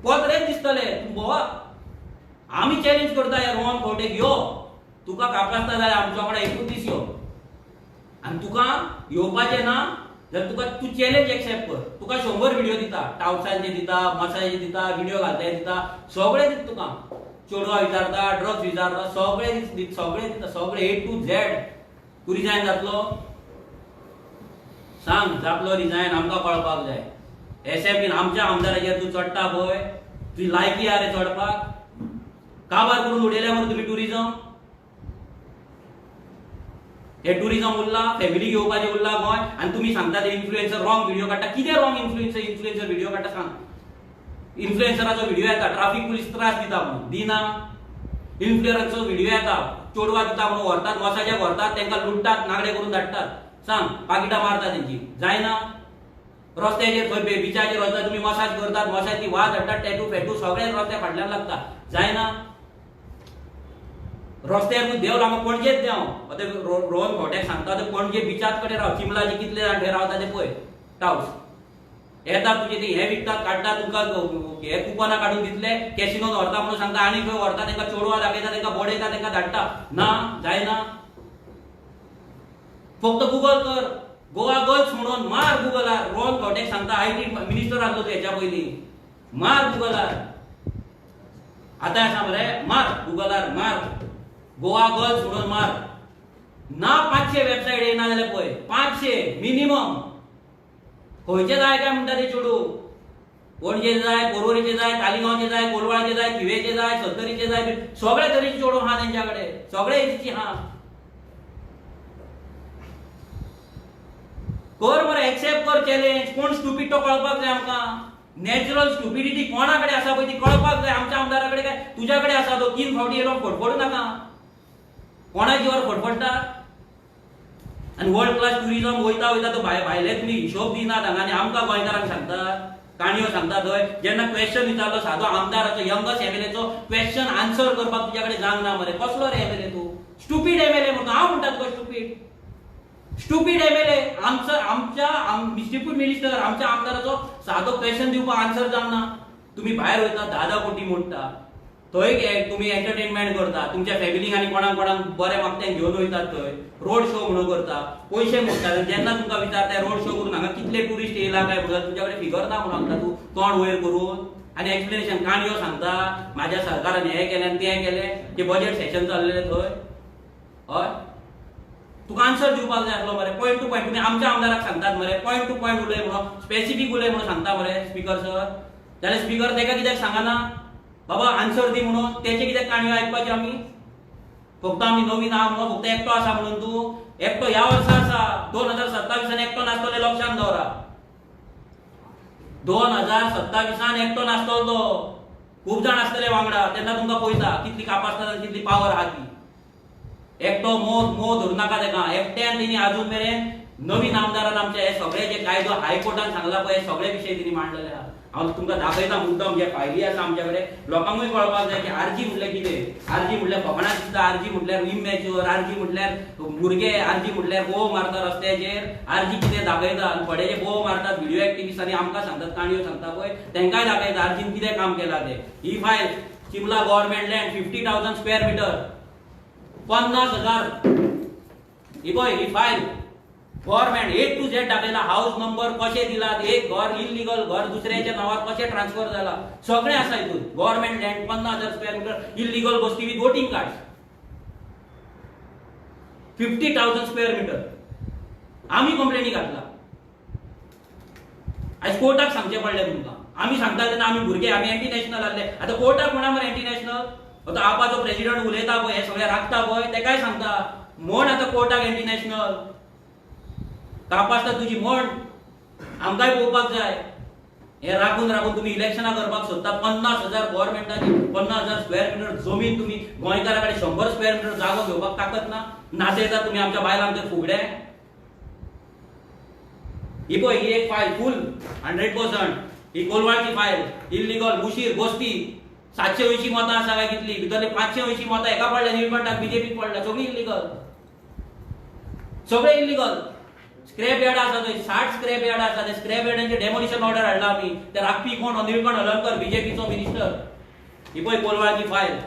पत्रेच दिसतले. तूं बोवा, आमी चॅलेंज करता ह्या रोहन खंवटेक, यो तुका कापासता जाल्यार आमच्या वांगडा एकूच दीस यो. आनी तुका येवपाचें ना जर तुका तू चॅलेंज एक्सेप्ट कर, तुका 100 व्हिडिओ दिता, टाउट्सांचे दिता, मसाजाचे दिता, व्हिडिओ घालता दिता, सगळे दिता तुका. चोडवा विचारता, ड्रग्स विचारता, सगळे दिता, सगळे A to Z. तू रिजायन जातलो? सांग, जातलो रिजायन आमकां कळपाक जाय. एसएफबीन आमच्या आमदाराचेर तू चडटा पळय, तुजी लायकी आहा रे चडपाक? काबार करून उडयल्या मरे तुम्ही टुरिझम. हे टुरिझम उरला, फॅमिली घेवपाचे उरला गोंय, आनी तुमी सांगता ते इन्फ्लुएन्सर रॉंग व्हिडिओ काडटा. कितें रॉंग इन्फ्लुएन्सर व्हिडिओ काडटा सांग? इन्फ्लुएन्सराचो व्हिडिओ येता, ट्राफिक पुलीस त्रास दिता म्हणून दिना. इन्फ्लुएन्सराचो व्हिडिओ येता, चोडवा दिता म्हणून व्हरतात, मसाजाक व्हरतात, तांकां लुटतात, नागडे करून धाडटात. सांग, पाकिटां मारता तेंची, जायना? रस्त्याचेर खंय बिचाचेर वता तुमी मसाज करतात, मसाज वाज हाडटात, टॅटू फॅटू सगळे रस्त्या फाटल्यान लागता, जायना? रस्त्यार तूं देव लांब पणजेच देंव. आतां रोहन खोट्याक सांगता ते पणजे बिचाच कडेन राव, चिमलाचे कितले जाण थंय रावता ते पळय टाउस. येतात तुजे ते हे विकतात, काडटा, तुमकां हे कुपनां काडून दितले, कॅसिनोन व्हरता म्हणून सांगता, आनी खंय व्हरता, तांकां चोडवा दाखयता, तांकां बडयता, तांकां धाडटा. ना, जायना? फक्त गुगल कर, गोवा गर्ल्स म्हणून मार गुगलार. रोहन खोट्याक सांगता, IT मिनिस्टर आसलो हेच्या पयलीं, मार गुगलार. आतां आसा मरे, मार गुगलार, मार गोवा गर्ल्स म्हणून मार. ना 500 वेबसायट येना जाल्यार पळय, 500 मिनिमम. खंयचे जाय काय म्हणटा ते चेडू? पणजे जाय, पोरवोरीचे जाय, तालिगांवचे जाय, कोलवाळचे जाय, थिवेचे जाय, सत्तरीचे जाय, सगळे तरेचे चेडू आहा तेंच्या कडेन, सगळे एजीची आहा. कर मरे, एक्सेप्ट कर चॅलेंज. कोण स्टुपीड तो कळपाक जाय आमकां. नॅचरल स्टुपिडिटी कोणा कडेन आसा पळय ती कळपाक जाय. आमच्या आमदारा कडेन काय तुज्या कडेन आसा? तो 3 फावटी येलो फडफडू नाका. कोणा जीवार फडफडटा? आनी वर्ल्ड क्लास टुरिझम वयता वयता तो भायले तुमी हिशोब दिनात हांगा आनी आमकां गोंयकारांक सांगतात, काणयो सांगता थंय. जेन्ना क्वेश्चन विचारलो सादो आमदाराचो, यंगस्ट MLA क्वेश्चन आन्सर करपाक तुज्या कडेन जांक ना मरे. कसलो रे MLA तूं? स्टुपीड MLA म्हणून हांव म्हणटा तुका स्टुपीड MLA. आमच्या डिप्युटी मिनिस्टर, आमच्या आमदाराचो सादो क्वेश्चन दिवपाक आन्सर जावंक ना. तुम्ही भायर वयता 10 कोटी मोडटा, थंय तुम्ही एंटरटेनमेंट करता, तुमच्या फॅमिलीक आनी कोणाक बरे मागत्यांक घेवन वयतात, थंय रोड शो म्हणून करता, पयशे मोडटात. जेन्ना तुमकां विचारता रोड शो करून हांगा कितले टुरिस्ट येयला काय म्हणून, तुज्या कडेन फिगर ना म्हणून सांगता तूं तोंड वयर करून. आनी एक्सप्लेनेशन काणयो सांगता, म्हाज्या सरकारान हें केलें आनी तें केलें, ते बजेट सेशन चाललेलें थंय. हय, तुका आन्सर दिवपाक जाय आसलो मरे, पॉयंट टू पॉयंट. तुमी आमच्या आमदाराक सांगतात मरे पॉयंट टू पॉयंट उलय म्हणून, स्पेसिफीक उलय म्हणून सांगता मरे स्पीकर सर. जाल्यार स्पीकर तेका कित्याक सांगना बाबा आन्सर दी म्हणून? तेचे कित्याक काणयो आयकपाचे आमी? फक्त आमी नवीन आहा म्हणून, फक्त एकटो आसा म्हणून तूं? एकटो ह्या वर्सा आसा, 2027 एकटो नासतले, लक्षांत दवरा. 2027 एकटो नासतलो तो, खूब जाण आसतले वांगडा. तेन्ना तुमकां पळयता कितली कापासिटी, कितली पावर आहा ती. एकटो मोह धरू नाका तेका. एकट्यान तेणी अजून मेरेन नवीन आमदारान आमचे हे सगळे जे कायदो हायकोर्टान सांगला पळय, सगळे विशय तेणी मांडलेले आहा. हांव तुमकां दाखयता मुद्दम, जे फायली आसा आमच्या कडेन. लोकांकूय कळपाक जाय की आरजी म्हटल्यार कितें. आरजी म्हटल्यार फकाणां दिसता, आरजी म्हटल्यार इमॅच्युअर, आरजी म्हटल्यार भुरगे, आरजी म्हटल्यार बोव मारता रस्त्याचेर. आरजी कितें दाखयता, आनी थोडे जे बोव मारतात व्हिडिओ एक्टिव्हिस्ट आनी आमकां सांगतात, काणयो सांगता पळय, तांकांय दाखयता आरजीन कितें काम केलां तें. ही फायल चिमला गव्हर्नमेंट लँड 50,000 स्क्वेअर मीटर, 50,000. ही पळय ही file government A to Z दाखयला. हाऊस नंबर कशे दिलात, एक घर इल्लीगल घर दुसऱ्याच्या नावार कशे ट्रान्सफर जाला, सगळे आसा हितून. Government land 50,000 square metre, illegal बस्ती with voting card 50,000 square metre. आमी कंप्लेनी घातला, आयज कोर्टाक सांगचे पडले तुमकां. आमी सांगता तेन्ना आमी भुरगे, आमी एंटी नॅशनल आसले. आतां कोर्टाक म्हणा मरे एंटी नॅशनल. आतां आपाचो प्रेसिडेंट उलयता पळय, हे सगळे राखता पळय, तेकाय सांगता म्हण आतां कोर्टाक एंटी नॅशनल. कापासता तुजी म्हण आमकांय पळोवपाक जाय. हे राखून राखून तुम्ही इलेक्शनां करपाक सोदता. 50,000 गव्हर्नमेंटाची 50,000 स्क्वेअर मीटर जमीन, तुम्ही गोंयकारा कडेन 100 स्क्वेअर मीटर जागो घेवपाक ताकद ना. नाचयता तुम्ही आमच्या बायलांचे फुगडे. ही पळय ही एक फायल फुल 100%. ही कोलवाळची फायल, इल्लीगल मुशीर बस्ती 780 मतां आसा काय कितली, भितरली 580 मतां एका पडल्या निळकंठाक, बीजेपीक पडल्या, सगळी इल्लीगल, सगळे इल्लीगल. स्क्रॅप यार्ड आसा थंय, 60 स्क्रॅप यार्ड आसा. ते स्क्रॅप यार्डांचे डेमोलिशन ऑर्डर हाडला आमी. ते राखपी कोण? निळकंठ हलर्णकर, बीजेपीचो मिनिस्टर. ही पळय कोलवाळची फायल.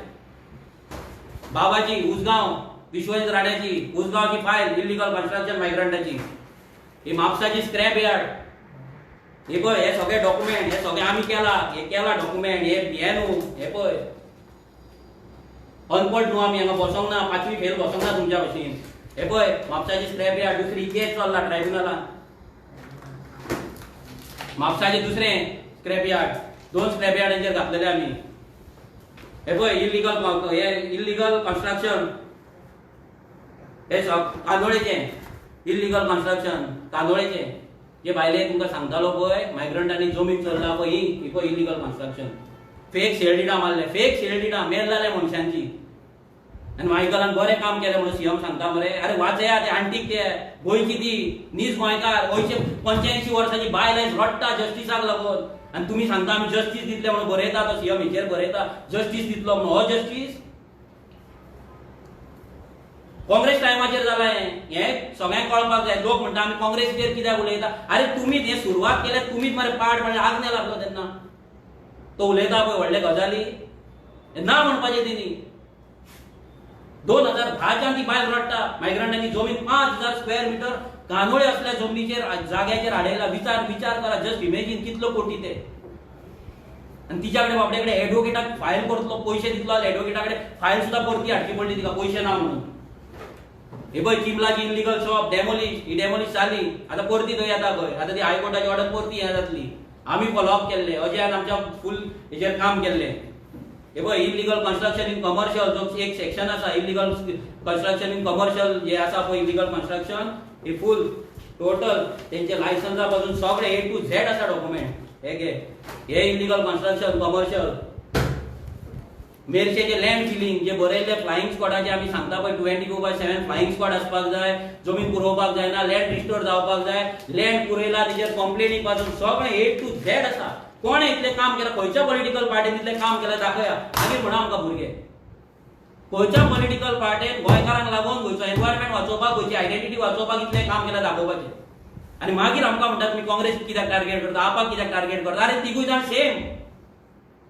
बाबाची उसगांव, विश्वजीत राण्याची उसगांवची फायल, इल्लीगल कन्स्ट्रक्शन मायग्रंटाची. ही म्हापसाची स्क्रॅप यार्ड हे पळय, हे सगळे डॉक्युमेंट, हे सगळे आम्ही केला डॉक्युमेंट, हे न्हू, हे पळय अनपढ न्हू आमी, हांगा बसोंक ना, 5वी फेल बसोंक ना तुमच्या भशेन. हे पळय म्हापसाची स्क्रॅप यार्ड, दुसरी केस चल्ला ट्रायब्युनलान. म्हापसाचे दुसरें स्क्रॅप यार्ड, 2 स्क्रॅप यार्डांचेर घातलेले आमी. हे पळय इल्लीगल कन्स्ट्रक्शन, हे कांदोळेचे इल्लीगल कन्स्ट्रक्शन, कांदोळेचे जे भायले तुमकां सांगतालो पळय मायग्रंटांनी जमीन चल्ला पळय, ही पळय इल्लीगल कन्स्ट्रक्शन. फेक शेल्डिटा मारले, फेक शेल्डिटा मेल जाले मनशांची. आनी मायकलान बरें काम केलें म्हणून सीएम सांगता मरे. अरे वाचया ते आंटीक ते गोंयची ती नीज गोंयकार, गोंयचे 85 वर्सांची बायल आयज रडटा जस्टिसाक लागून. आनी तुमी सांगता आमी जस्टीस दितले म्हणून बरयता, तो सीएम हेचेर बरयता जस्टीस दितलो म्हणून. हो जस्टीस काँग्रेस टायमाचेर जाला हे सगळ्यांक कळपाक जाय. लोक म्हणटा आमी काँग्रेसीचेर कित्याक उलयता. अरे तुमीच हे सुरवात केल्या, तुमीच मरे पाड म्हणल्यार आग्ने लागलो तेन्ना. तो उलयता पळय व्हडले गजाली, ना म्हणपाचें तेणी. 2010च्यान ती बायल रडटा, मायग्रंटांनी जमीन 5000 स्क्वेअर मिटर कांदोळे असल्या जमनीचेर जाग्याचेर हाडयला. विचार करा, जस्ट इमेजिन कितलो कोटी ते. आणि तिच्याकडे बापडे कडेन एडवोकेटाक फायल करतलो, पैसे दितलो, एडवोकेटाकडे फायल सुद्धा परती हाडची पडली तिका, पैसे ना म्हणून. हे पळय चिमलाची इल्लीगल शॉप डेमोलिश, ही डेमोलिश जाली, आता परती थंय येता पळय. आता ती हायकोर्टाची ऑर्डर परती हे जातली. आमी फॉलोअप केल्ले, अजयान आमच्या फुल हेचेर काम केल्ले. हे पळय इल्लीगल कन्स्ट्रक्शन इन कमर्शियल जो एक सेक्शन आसा, इल्लीगल कन्स्ट्रक्शन इन कमर्शियल जे आसा पळय इल्लीगल कन्स्ट्रक्शन, हे फुल टोटल तेंचे लायसन्सा पासून सगळे A to Z आसा डॉक्युमेंट. हे इल्लीगल कन्स्ट्रक्शन कमर्शियल. मेरशेचे लँड फिलिंग जे बरयले फ्लाइंग स्क्वॉडाचे आमी सांगता पळय 24/7 फ्लाइंग स्क्वॉड आसपाक जाय, जमीन पुरोवपाक जायना, लँड रिस्टोर जावपाक जाय, लँड पुरयला तेजेर कंप्लेनी पासून सगळे A to Z आसा. कोणे इतले काम केलं, खंयच्या पॉलिटिकल पार्टीन इतले काम केलं दाखया. मागीर म्हणा आमकां भुरगे खंयच्या पॉलिटिकल पार्टीन गोंयकारांक लागून गोंयचो एनवायरमेंट वाचोवपाक, गोंयची आयडेंटिटी वाचोवपाक इतले काम केलं दाखोवपाचें. आनी मागीर आमकां म्हणटा तुमी काँग्रेस कित्याक टार्गेट करता, आपाक कित्याक टार्गेट करता. अरे तिगूय जाण सेम,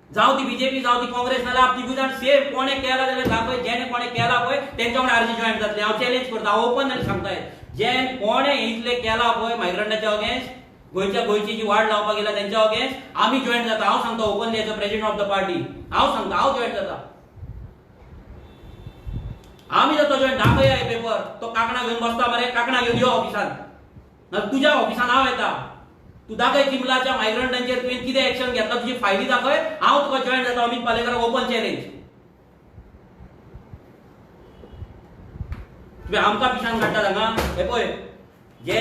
जावं ती बीजेपी जावं ती काँग्रेस नाल्यार आप तिगूय जाण सेम. कोणे केला जाल्यार दाखय, जेणे कोणे केला पळय तेंच्या वांगडा आरजी जॉईन जातले. हांव चॅलेंज करता, ओपन सांगताय, जे कोणे इतले केला पळय मायग्रंटाच्या अगेन्स्ट, गोंयची जी वाड लावपाक गेला तेंच्या अगेन्स्ट आमी जॉईन जाता. हांव सांगता openly as a president of the party, हांव सांगता हांव जॉईन जाता. आमी जाता जॉईन. दाखया हे पेपर. तो कांकणा घेवन बसता मरे, कांकणा घेवन यो ऑफिसान, नाल्यार तुज्या ऑफिसान हांव येता. तू दाखय चिमलाच्या मायग्रंटांचेर तुवें कितें एक्शन घेतला, तुजी फायली दाखय, हांव तुका जॉईन जाता. अमित पालेकराक ओपन चॅलेंज. तुवें आमकां पिशान काडटा हांगा. हे पळय जे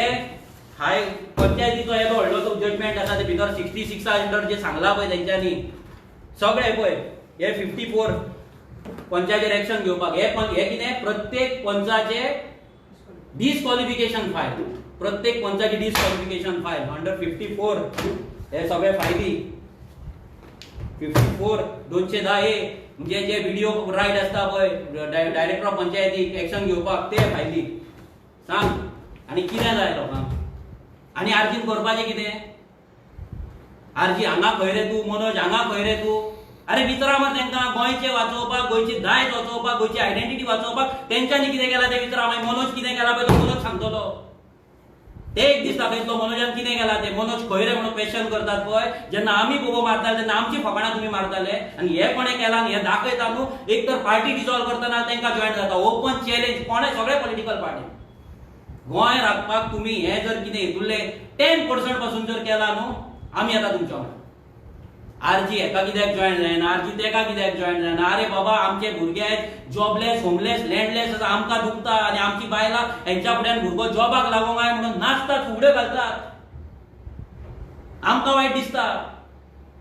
हाय पंचायतीचो येदो व्हडलो तो जजमेंट आसा ते भितर 66 अंडर जे सांगला पळय तेंच्यांनी सगळे पळय हे 54 पंचायतीर एक्शन घेवपाक. हे कितें प्रत्येक पंचाचे डिस्क्वॉलिफिकेशन फायल, प्रत्येक पंचाची डिस्क्वॉलिफिकेशन फायल अंडर 54 हे सगळे फायली 54 210A म्हणजे जे व्हिडिओ रायट आसता पळय डायरेक्टर ऑफ पंचायतीक एक्शन घेवपाक ते फायली. सांग आनी कितें जाय लोकांक. आनी आर्जीन करपाचें कितें. आर्जी हांगा खंय रे तूं, मनोज हांगा खंय रे तूं. अरे विचारा मरे तांकां, गोंयचें वाचोवपाक, गोंयची दायज वाचोवपाक, गोंयची आयडेंटिटी वाचोवपाक तेंच्यांनी कितें केलां तें विचारा. मागीर मनोज कितें केलां पळय तो मनोज सांगतलो. ते एक दीस दाखयतलो मनोजान कितें केलां तें. मनोज खंय रे म्हणून क्वेश्चन करतात पळय. जेन्ना आमी बोबो मारताले तेन्ना आमची फकाणां तुमी मारताले आनी हे कोणें केलां आनी हे दाखयता न्हू. एक तर पार्टी डिसॉल्व करतना तांकां जॉईन जाता. ओपन चॅलेंज कोणे सगळे पॉलिटिकल पार्टी. गोंय राखपाक तुमी हे जर कितें हितुरले 10% पासून जर केला न्हू आमी येता तुमच्या वांगडा. आरजी हेका कित्याक जॉईन जायना, आरजी तेका कित्याक जॉईन जायना. अरे बाबा आमचे भुरगे जॉबलेस, होमलेस, लँडलेस आसा, आमकां दुखता आनी आमची बायलां हेंच्या फुड्यान भुरगो जॉबाक लागोंक जाय म्हणून नाचतात, फुगड्यो घालतात. आमकां वायट दिसता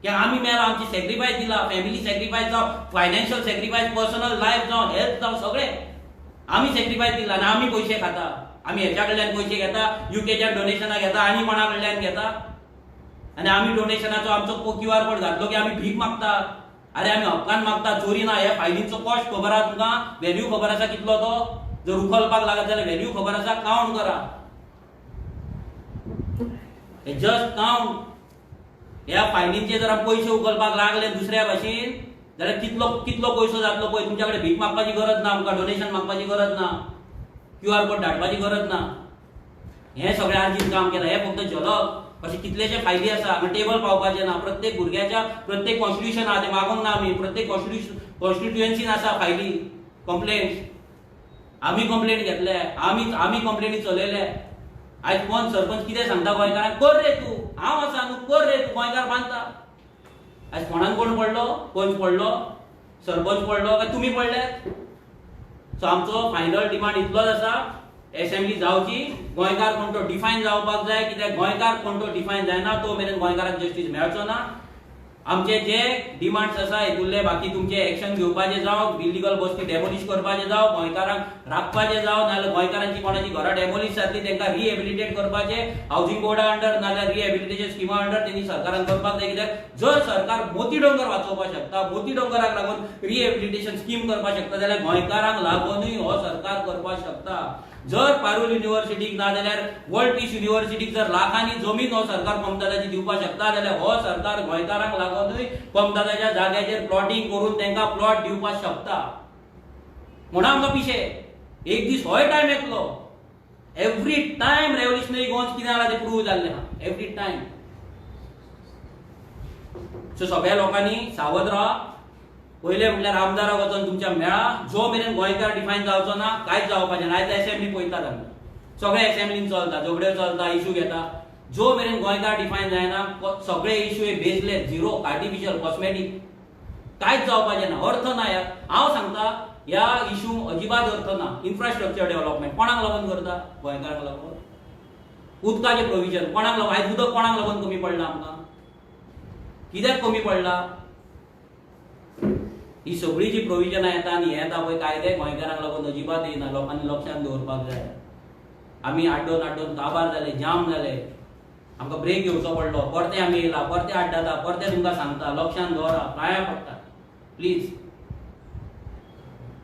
की आमी मेला, आमची सॅक्रिफायस दिला, फॅमिली सॅक्रिफायस जावं, फायनान्शियल सॅक्रिफायस, पर्सनल लायफ जावं, हेल्थ जावं, सगळे आमी सॅक्रिफायस दिला आनी आमी पयशे खाता. आमी हेच्या कडल्यान पयशे घेता, युकेच्या डोनेशनां घेता, आनी कोणा कडल्यान घेता आनी आमी डोनेशनाचो आमचो QR कोड घातलो की आमी भीक मागता. अरे आमी हक्कान मागता, चोरी ना. हे फायलींचो कॉस्ट खबर आहा तुमकां, व्हॅल्यू खबर आसा कितलो तो. जर उखलपाक लागत जाल्यार व्हॅल्यू खबर आसा, काउंट करा. Just count. ह्या फायलींचे जर आमी पयशे उखलपाक लागले दुसऱ्या भाशेन जाल्यार कितलो कितलो पयसो जातलो पळय. तुमच्या कडेन भीक मागपाची गरज ना, आमकां डोनेशन मागपाची गरज ना, QR कोड धाडपाची गरज ना. हे सगळें आर्जीन काम केलां. हे फक्त झलक अशें कितलेशे फायदे आसा. हांगा टेबल पावपाचें ना. प्रत्येक भुरग्याच्या प्रत्येक कॉन्स्टिट्युशन आहा तें मागोंक ना आमी. प्रत्येक कॉन्स्टिट्युएन्सीन आसा फायली कंप्लेंट्स. आमी कंप्लेंट घेतले. आमी कंप्लेंटी चलयले. आयज कोण सरपंच कितें सांगता गोंयकारांक, कर रे तूं, हांव आसा न्हू, कर रे तूं, गोंयकार बांदता. आयज कोणाक कोण पडलो, पंच पडलो, सरपंच पडलो काय तुमी पडल्यात. सो आमचो फायनल डिमांड इतलोच आसा, असेंब्ली जावची, गोंयकार कोण तो डिफायन जावपाक जाय. कित्याक गोंयकार कोण तो डिफायन जायना तो मेरेन गोंयकाराक जस्टीस मेळचो ना. आमचे जे डिमांड्स आसा हेतुले बाकी तुमचे एक्शन घेवपाचे जावं, इलिगल बस्ती डेमोलिश करपाचे जावं, गोंयकारांक राखपाचे जावं, नाल्यार गोंयकारांची कोणाची घरां डेमोलिश जातली तांकां रिहेबिलिटेट करपाचे हावसिंग बोर्डा अंडर नाल्यार रिहेबिलिटेशन स्किमा अंडर तेंनी सरकारान करपाक जाय. कित्याक जर सरकार मोती डोंगर वाचोवपाक शकता, मोती डोंगराक लागून रिहेबिलिटेशन स्कीम करपाक शकता जाल्यार गोंयकारांक लागूनय हो सरकार करपाक शकता. जर पारुल युनिव्हर्सिटीक ना जाल्यार वर्ल्ड पीस युनिव्हर्सिटीक जर लाखांनी जमीन हो सरकार पंपदादाची दिवपाक शकता जाल्यार हो सरकार गोंयकारांक लागूनय पंपदादाच्या जाग्याचेर प्लॉटिंग करून तांकां प्लॉट दिवपाक शकता. म्हणून आमकां पिशे एक दीस होय टायम येतलो. एवरी टायम रेव्होल्युशनरी गोन्स कितें जाला तें प्रूव जाल्लें आहा. Every time. सो सगळ्या लोकांनी सावध राहा. पहिले म्हटल्यार आमदाराक वचून तुमच्या मेळा. जो मेरेन गोंयकार डिफायन जावचो ना कांयच जावपाचें ना. आयज असेंब्ली पळयतात आमी, सगळे असेंब्लीन चलता, झगड्यो चलता, इशू घेता. जो मेरेन गोंयकार डिफायन जायना सगळे इशू हे बेजलेस, झिरो, आर्टिफिशियल, कॉस्मेटिक, कांयच जावपाचें ना. अर्थ ना. हांव सांगता ह्या इशू अजिबात अर्थ ना. इन्फ्रास्ट्रक्चर डेव्हलपमेंट कोणाक लागून करता? गोंयकारांक लागून. उदकाचें प्रोविजन कोणाक लागून? आयज उदक कोणाक लागून कमी पडला आमकां? कित्याक कमी पडला? ही सगळी जी प्रोविजनां येता आनी हे येता पळय कायदे गोंयकारांक लागून अजिबात येना. लोकांनी लक्षांत दवरपाक जाय. आमी आड्डोन काबार जाले, जाम जाले, आमकां ब्रेक घेवचो पडलो. परते आमी येयला, परते आड्डाता, परते तुमकां सांगता लक्षांत दवरा, पांयां पडटा प्लीज.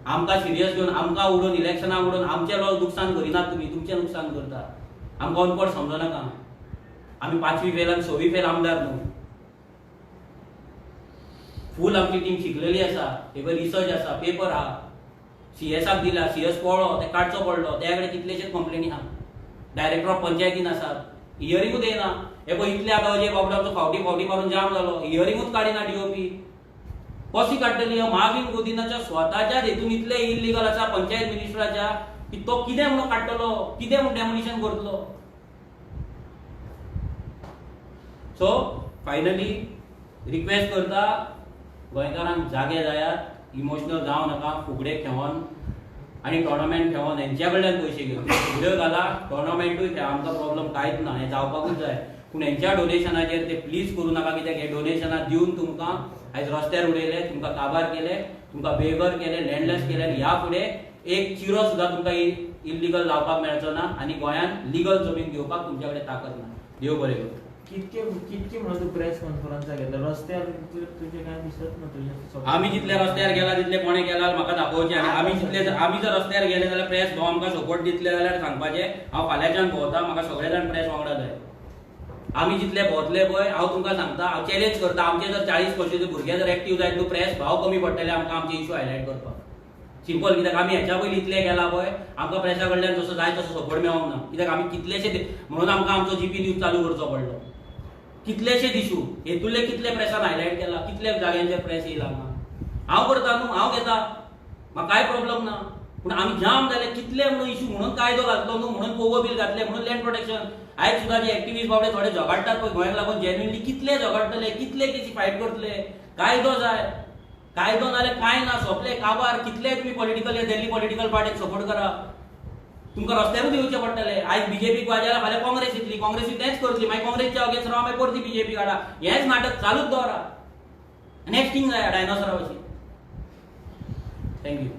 आमकां सिरियस घेवन आमकां उडोवन इलेक्शनाक उडोवन आमचें नुकसान करिनात तुमी, तुमचें नुकसान करता. आमकां अनपड समजनाका. आमी 5वी फेल आनी 6वी फेल आमदार न्हू. फूल आमची टीम शिकलेली आसा. हेबर रिसर्च आसा, पेपर आहा. सीएसाक दिला, सीएस पळो, ते काडचो पडलो. त्या कडेन कितलेशेच कंप्लेनी आहा. डायरेक्टर ऑफ पंचायतीन आसात, हियरिंगूच येना. हे पळय इतले आतां अजय बाबडाचो फावटी मारून जाम जालो, हियरिंगूच काडिना डीओपी. कशी काडटली? महावीन गोदीनाच्या स्वताच्याच हेतून इतले इलिगल आसा पंचायत मिनिस्टराच्या की तो कितें म्हणून काडटलो, कितें म्हणून डेमोलिशन करतलो. सो फायनली रिक्वेस्ट करता गोंयकारांक जागे जायात, इमोशनल जावं नाका. फुगडे खेळोन आनी टोर्नामेंट खेळोन हेंच्या कडल्यान पयशे घेवन फुगड्यो घाला, टोर्नामेंटूय खेळ, आमकां प्रॉब्लम कांयच ना. हें जावपाकूच जाय. पूण हेंच्या डोनेशनाचेर ते प्लीज करूं नाका. कित्याक हे डोनेशनां दिवन तुमकां आयज रस्त्यार उडयले, तुमकां काबार केले, तुमकां बेघर केले, लँडलेस केले. आनी ह्या फुडें एक चिरो सुद्दां तुमकां इल्लिगल जावपाक मेळचो ना. आनी गोंयांत लिगल जमीन घेवपाक तुमच्या कडेन ताकद ना. देव बरें करूं. कितके म्हणून तू प्रेस कॉन्फरन्स घेतला रस्त्यार तुझे काय दिसत ना तुझे? आमी जितले रस्त्यार गेला तितले कोणे केला म्हाका दाखोवचें. आनी आमी जर रस्त्यार गेले जाल्यार प्रेस भाव आमकां सपोर्ट दितले जाल्यार सांगपाचें. हांव फाल्यांच्यान भोंवता, म्हाका सगळे जाण प्रेस वांगडा जाय. आमी जितले भोंवतले पळय हांव तुमकां सांगता, हांव चॅलेंज करता. आमचे जर 40 वर्षाचे भुरगे जर एक्टीव जायत न्हू, प्रेस भाव कमी पडटले आमकां आमचे इशू हायलायट करपाक. सिंपल. कित्याक आमी हेच्या पयलीं इतले गेला पळय, आमकां प्रेसा कडल्यान जसो जाय तसो सपोर्ट मेळोंक ना. कित्याक आमी कितलेशे म्हणून आमकां आमचो जीपी न्यूज चालू करचो पडलो. कितलेशेच इशू हेतुले कितले प्रेसान हायलायट केला, कितले जाग्यांचेर प्रेस येयला हांगा. हांव करता न्हू, हांव घेता, म्हाका कांय प्रॉब्लम ना. पूण आमी जाम जाले कितले म्हणून इशू म्हणून कायदो घातलो न्हू, म्हणून पोगो बील घातले, म्हणून लँड प्रोटेक्शन. आयज सुद्दां जे एक्टिव्हिस्ट बाबडे थोडे झगडटात पळय गोंयाक लागून जेन्युइनली कितले झगडटले, कितले केसी फायट करतले. कायदो जाय, कायदो नाल्यार कांय ना, सोंपले काबार. कितले तुमी पॉलिटिकल दिल्ली पॉलिटिकल पार्टीक सपोर्ट करा, तुमकां रस्त्यारूच येवचे पडटले. आयज बीजेपीक वाजेला, फाल्यां काँग्रेस येतली, काँग्रेसी तेंच करतली, मागीर काँग्रेसच्या अगेन्स्ट राव, मागीर परती बीजेपी काडा. हेंच नाटक चालूच दवरा. नेक्स्ट थिंग जाय डायनोसरा भशेन. थँक्यू.